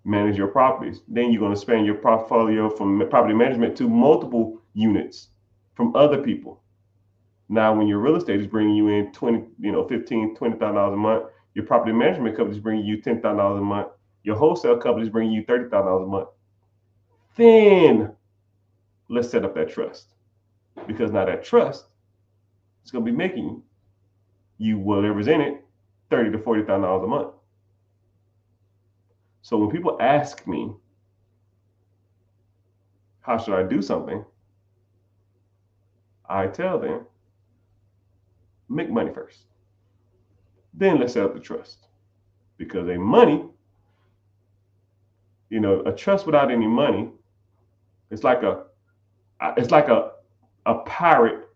manage your properties. Then you're going to expand your portfolio from property management to multiple units from other people. Now, when your real estate is bringing you in 20, $15,000, $20,000 a month, your property management company is bringing you $10,000 a month, your wholesale company is bringing you $30,000 a month. Then let's set up that trust, because now that trust is going to be making you whatever's in it $30,000 to $40,000 a month. So when people ask me, how should I do something? I tell them, make money first. Then let's set up the trust. Because a trust without any money, it's like a pirate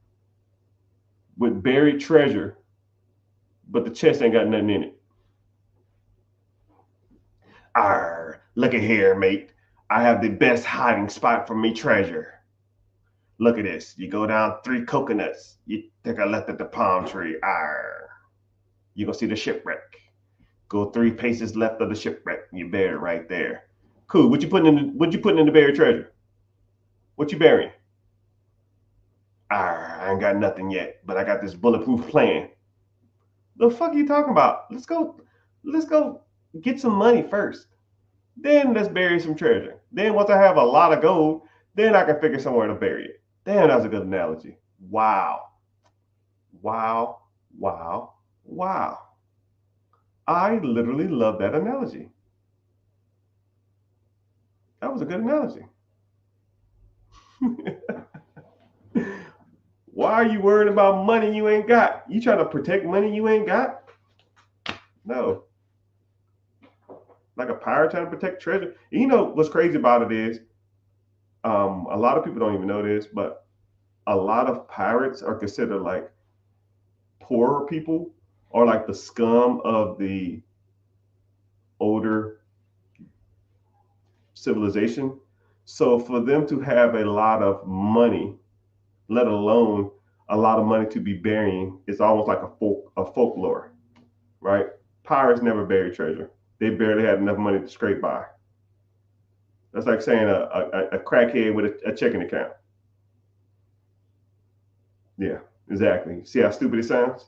with buried treasure, but the chest ain't got nothing in it. Arr, look at here, mate. I have the best hiding spot for me treasure. Look at this. You go down 3 coconuts. You take a left at the palm tree. Arr. You gonna see the shipwreck. Go 3 paces left of the shipwreck. You bury it right there. Cool. What you putting in the buried treasure? What you burying? I ain't got nothing yet, but I got this bulletproof plan. The fuck are you talking about? Let's go get some money first. Then let's bury some treasure. Then once I have a lot of gold, then I can figure somewhere to bury it. Damn, that's a good analogy. Wow. Wow. Wow. Wow. I literally love that analogy. That was a good analogy. Why are you worried about money you ain't got? You trying to protect money you ain't got? No. Like a pirate trying to protect treasure. You know what's crazy about it is, a lot of people don't even know this, but a lot of pirates are considered like poorer people, or like the scum of the older civilization. So for them to have a lot of money, let alone a lot of money to be burying, it's almost like a folklore, right? Pirates never bury treasure. They barely had enough money to scrape by. That's like saying a crackhead with a checking account. Yeah, exactly. See how stupid it sounds?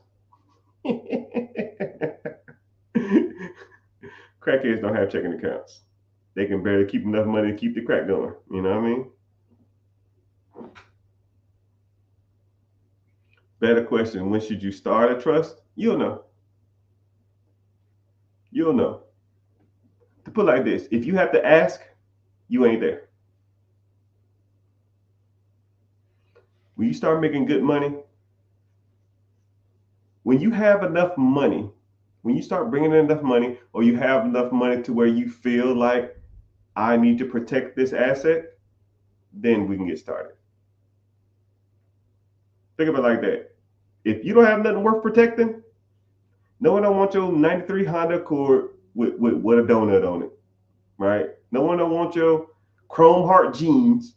Crackheads don't have checking accounts. They can barely keep enough money to keep the crack going. You know what I mean? Better question: when should you start a trust? You'll know. You'll know. To put it like this, if you have to ask, you ain't there. When you start making good money, when you have enough money, when you start bringing in enough money, or you have enough money to where you feel like I need to protect this asset, then we can get started. Think about it like that. If you don't have nothing worth protecting, no one don't want your 93 Honda Accord with a donut on it, right? No one don't want your chrome heart jeans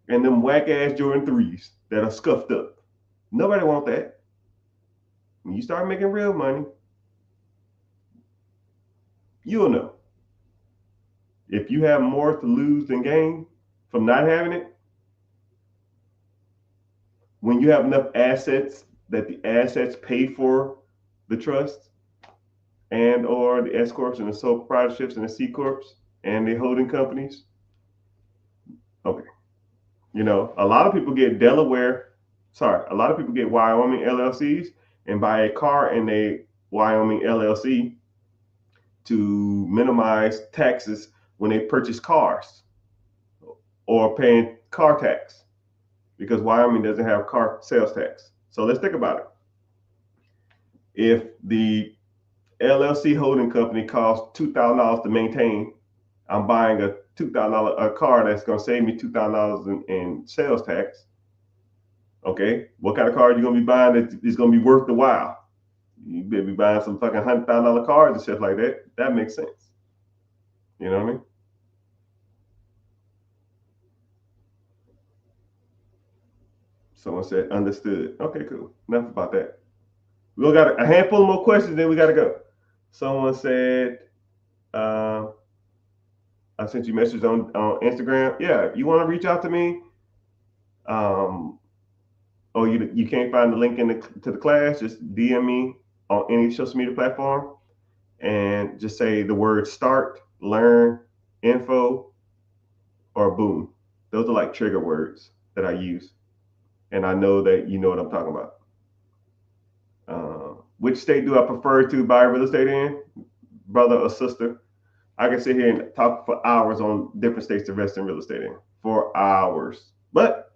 and them whack ass Jordan 3s that are scuffed up. Nobody want that. When you start making real money, you'll know. If you have more to lose than gain from not having it, when you have enough assets that the assets pay for the trust and or the S corps and the sole proprietorships and the C corps and the holding companies, okay. A lot of people get a lot of people get Wyoming LLCs and buy a car in a Wyoming LLC to minimize taxes when they purchase cars or paying car tax, because Wyoming doesn't have car sales tax. So let's think about it. If the LLC holding company costs $2,000 to maintain, I'm buying a $2,000 car that's going to save me $2,000 in sales tax. Okay, what kind of car are you going to be buying that is going to be worth the while? You better be buying some fucking $100,000 cars and shit like that. That makes sense. You know what I mean? Someone said understood. Okay, cool. Enough about that. We got a handful more questions, then we got to go. Someone said, I sent you a message on Instagram. Yeah, if you want to reach out to me, or you can't find the link to the class, just DM me on any social media platform and just say the word start, learn, info, or boom. Those are like trigger words that I use. And I know that you know what I'm talking about. Which state do I prefer to buy real estate in, brother or sister? I can sit here and talk for hours on different states to invest in real estate in, for hours. But,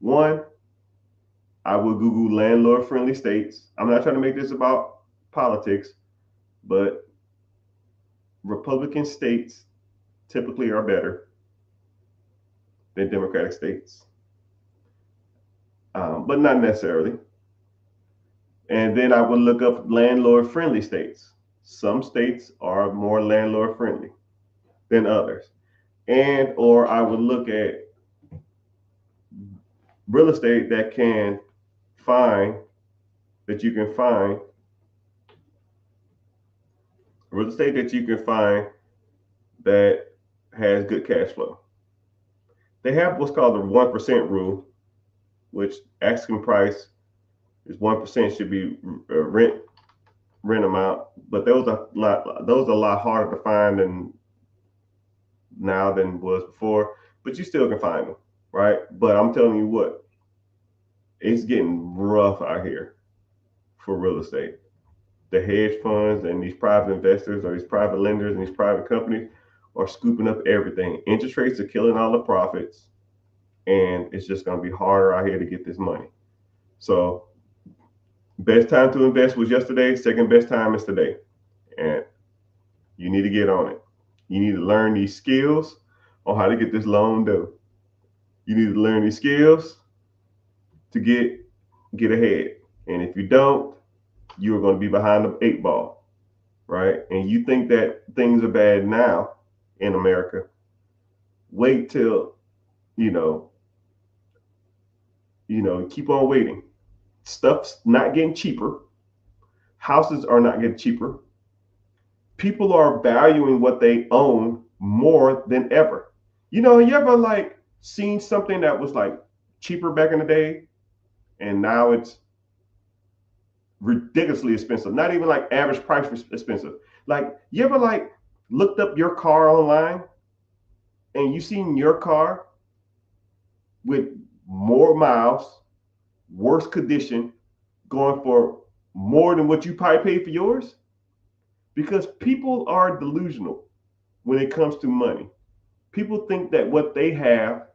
one, I will Google landlord friendly states. I'm not trying to make this about politics, but Republican states typically are better than Democratic states, but not necessarily. And then I would look up landlord friendly states. Some states are more landlord friendly than others. And or I would look at real estate that you can find real estate that you can find that has good cash flow. They have what's called the 1% rule, which asking price is 1% should be rent amount, but those are a lot harder to find now than was before. But you still can find them, right? But I'm telling you what, it's getting rough out here for real estate. The hedge funds and these private investors or these private lenders and these private companies are scooping up everything. Interest rates are killing all the profits, and it's just going to be harder out here to get this money. So best time to invest was yesterday. Second best time is today. And you need to get on it. You need to learn these skills on how to get this loan done. You need to learn these skills to get ahead. And if you don't, you are going to be behind the 8 ball, right? And you think that things are bad now in America. Wait till, keep on waiting. Stuff's not getting cheaper. Houses are not getting cheaper. People are valuing what they own more than ever. You ever seen something that was like cheaper back in the day and now it's ridiculously expensive? Not even like average price expensive. Like, you ever looked up your car online and you seen your car with more miles, worse condition, going for more than what you probably paid for yours? Because people are delusional when it comes to money. People think that what they have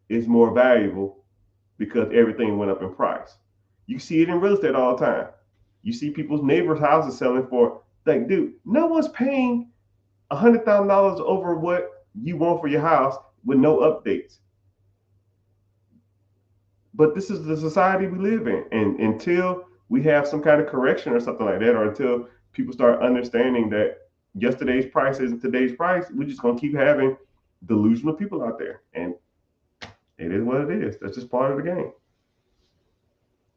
is more valuable because everything went up in price. You see it in real estate all the time. You see people's neighbors' houses selling for, like, dude, no one's paying $100,000 over what you want for your house with no updates. But this is the society we live in. And until we have some kind of correction or something like that, or until people start understanding that yesterday's price isn't today's price, we're just going to keep having delusional people out there. And it is what it is. That's just part of the game.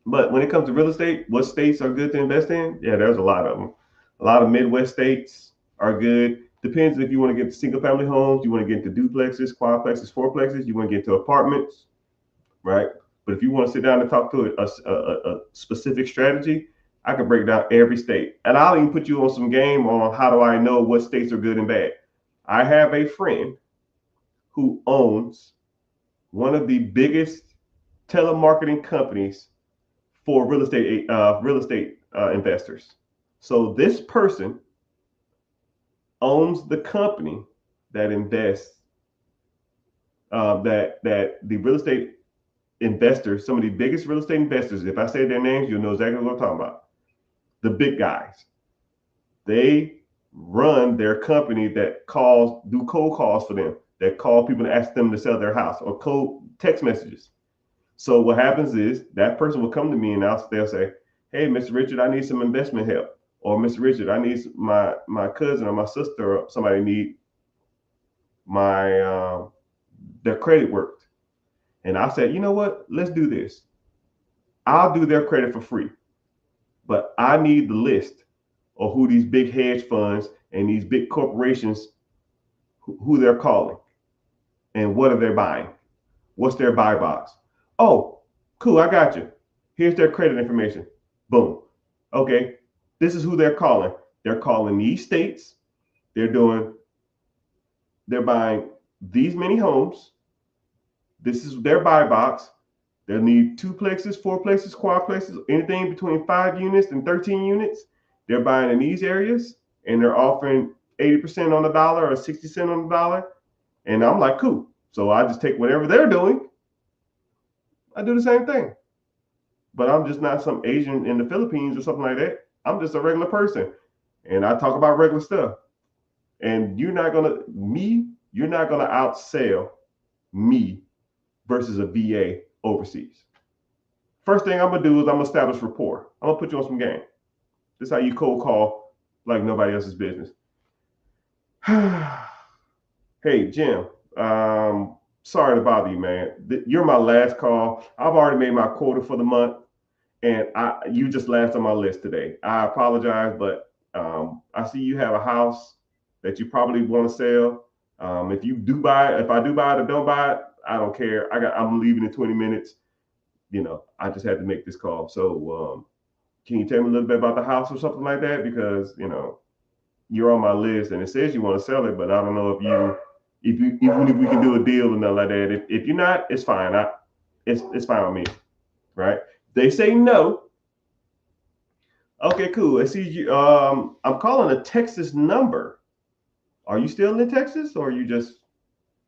But when it comes to real estate, what states are good to invest in? Yeah, there's a lot of them. A lot of Midwest states are good. Depends if you want to get to single family homes, you want to get into duplexes, quadplexes, fourplexes, you want to get into apartments, right? But if you want to sit down and talk to a specific strategy, I can break down every state. And I'll even put you on some game on how do I know what states are good and bad. I have a friend who owns one of the biggest telemarketing companies for real estate investors. So this person owns the company that invests, that the real estate investors, some of the biggest real estate investors, if I say their names, you'll know exactly what I'm talking about. The big guys. They run their company that do cold calls for them, that call people to ask them to sell their house, or cold text messages. So what happens is that person will come to me and they'll say, hey, Mr. Richard, I need some investment help. Or Mr. Richard, I need my cousin or my sister or somebody need their credit worked. And I said, you know what? Let's do this. I'll do their credit for free. But I need the list of who these big hedge funds and these big corporations, who they're calling and what are they buying? What's their buy box? Oh, Cool, I got you. Here's their credit information. Boom. Okay, this is who they're calling. They're calling these states. They're doing. They're buying these many homes. This is their buy box. They'll need 2 plexes, 4 plexes, quad plexes, anything between 5 units and 13 units. They're buying in these areas and they're offering 80% on the dollar or 60 cents on the dollar. And I'm like, cool. So I just take whatever they're doing. I do the same thing. But I'm just not some Asian in the Philippines or something like that. I'm just a regular person. And I talk about regular stuff. And you're not gonna outsell me versus a VA overseas. First thing I'm gonna do is I'm gonna establish rapport. I'm gonna put you on some game. This is how you cold call like nobody else's business. Hey Jim, sorry to bother you, man. You're my last call. I've already made my quota for the month, and you just last on my list today. I apologize, but I see you have a house that you probably want to sell. If I do buy it or don't buy it, I don't care. I'm leaving in 20 minutes. I just had to make this call. So can you tell me a little bit about the house or something like that? Because you're on my list and it says you want to sell it, but I don't know even if we can do a deal or nothing like that. If you're not, it's fine. It's fine with me, right? They say no. Okay, cool. I see you. I'm calling a Texas number. Are you still in Texas or you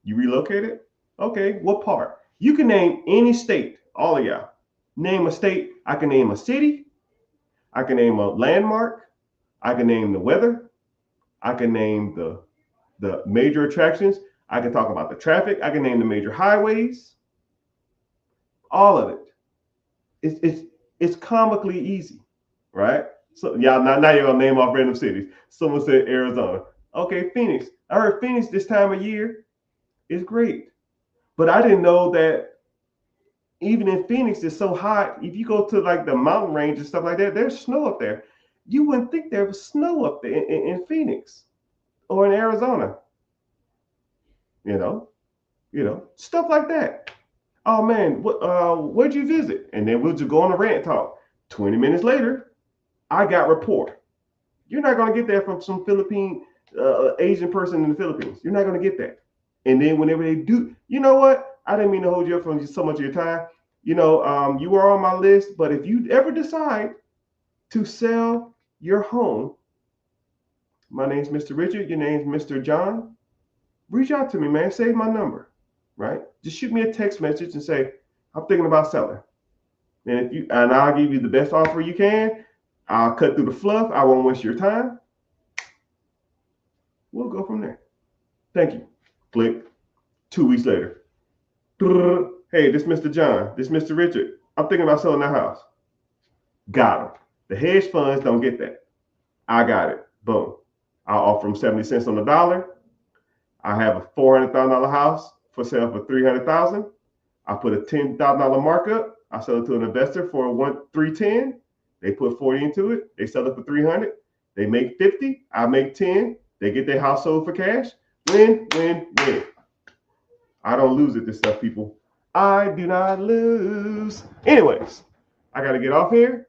relocated? Okay, what part? You can name any state, all of y'all. Name a state. I can name a city. I can name a landmark. I can name the weather. I can name the major attractions. I can talk about the traffic. I can name the major highways. All of it. It's comically easy, right? So y'all now you're gonna name off random cities. Someone said Arizona. Okay, Phoenix. I heard Phoenix this time of year is great, but I didn't know that even in Phoenix it's so hot. If you go to like the mountain range and stuff like that, there's snow up there. You wouldn't think there was snow up there in Phoenix or in Arizona. You know, stuff like that. Oh man, where'd you visit? And then we'll just go on a rant talk. 20 minutes later, I got rapport. You're not gonna get that from some Philippine Asian person in the Philippines. You're not gonna get that. And then whenever they do, you know what? I didn't mean to hold you up from so much of your time. You are on my list, but if you ever decide to sell your home, my name's Mr. Richard, your name's Mr. John, reach out to me, man. Save my number, right? Just shoot me a text message and say, I'm thinking about selling. And I'll give you the best offer you can. I'll cut through the fluff. I won't waste your time. We'll go from there. Thank you. Click. 2 weeks later. Hey, this Mr. John. This Mr. Richard. I'm thinking about selling that house. Got him. The hedge funds don't get that. I got it. Boom. I'll offer them 70 cents on the dollar. I have a $400,000 house for sale for $300,000. I put a $10,000 markup. I sell it to an investor for $310. They put 40 into it. They sell it for 300. They make 50. I make 10. They get their house sold for cash. Win, win, win. I don't lose at this stuff, people. I do not lose. Anyways, I got to get off here.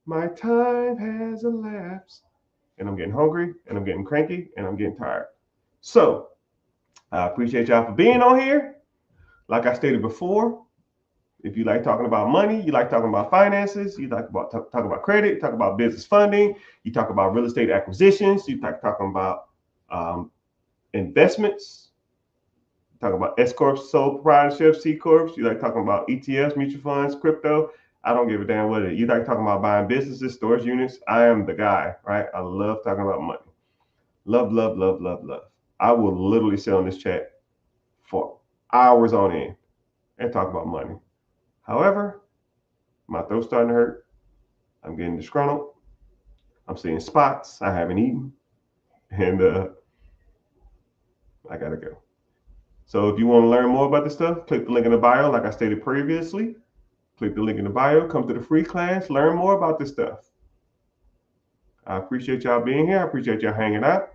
My time has elapsed. And I'm getting hungry, and I'm getting cranky, and I'm getting tired. So, I appreciate y'all for being on here. Like I stated before, if you like talking about money, you like talking about finances, you like talk about credit, talk about business funding, you talk about real estate acquisitions, you like talking about investments, talk about S corps, sole proprietorship, C corps, you like talking about ETFs, mutual funds, crypto. I don't give a damn what it is. You like talking about buying businesses, storage units. I am the guy, right? I love talking about money. Love, love, love, love, love. I will literally sit on this chat for hours on end and talk about money. However, my throat's starting to hurt. I'm getting disgruntled. I'm seeing spots. I haven't eaten. And I gotta go. So if you want to learn more about this stuff, click the link in the bio, like I stated previously. Click the link in the bio, come to the free class, learn more about this stuff. I appreciate y'all being here. I appreciate y'all hanging out.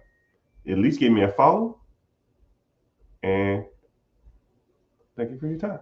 At least give me a follow. And thank you for your time.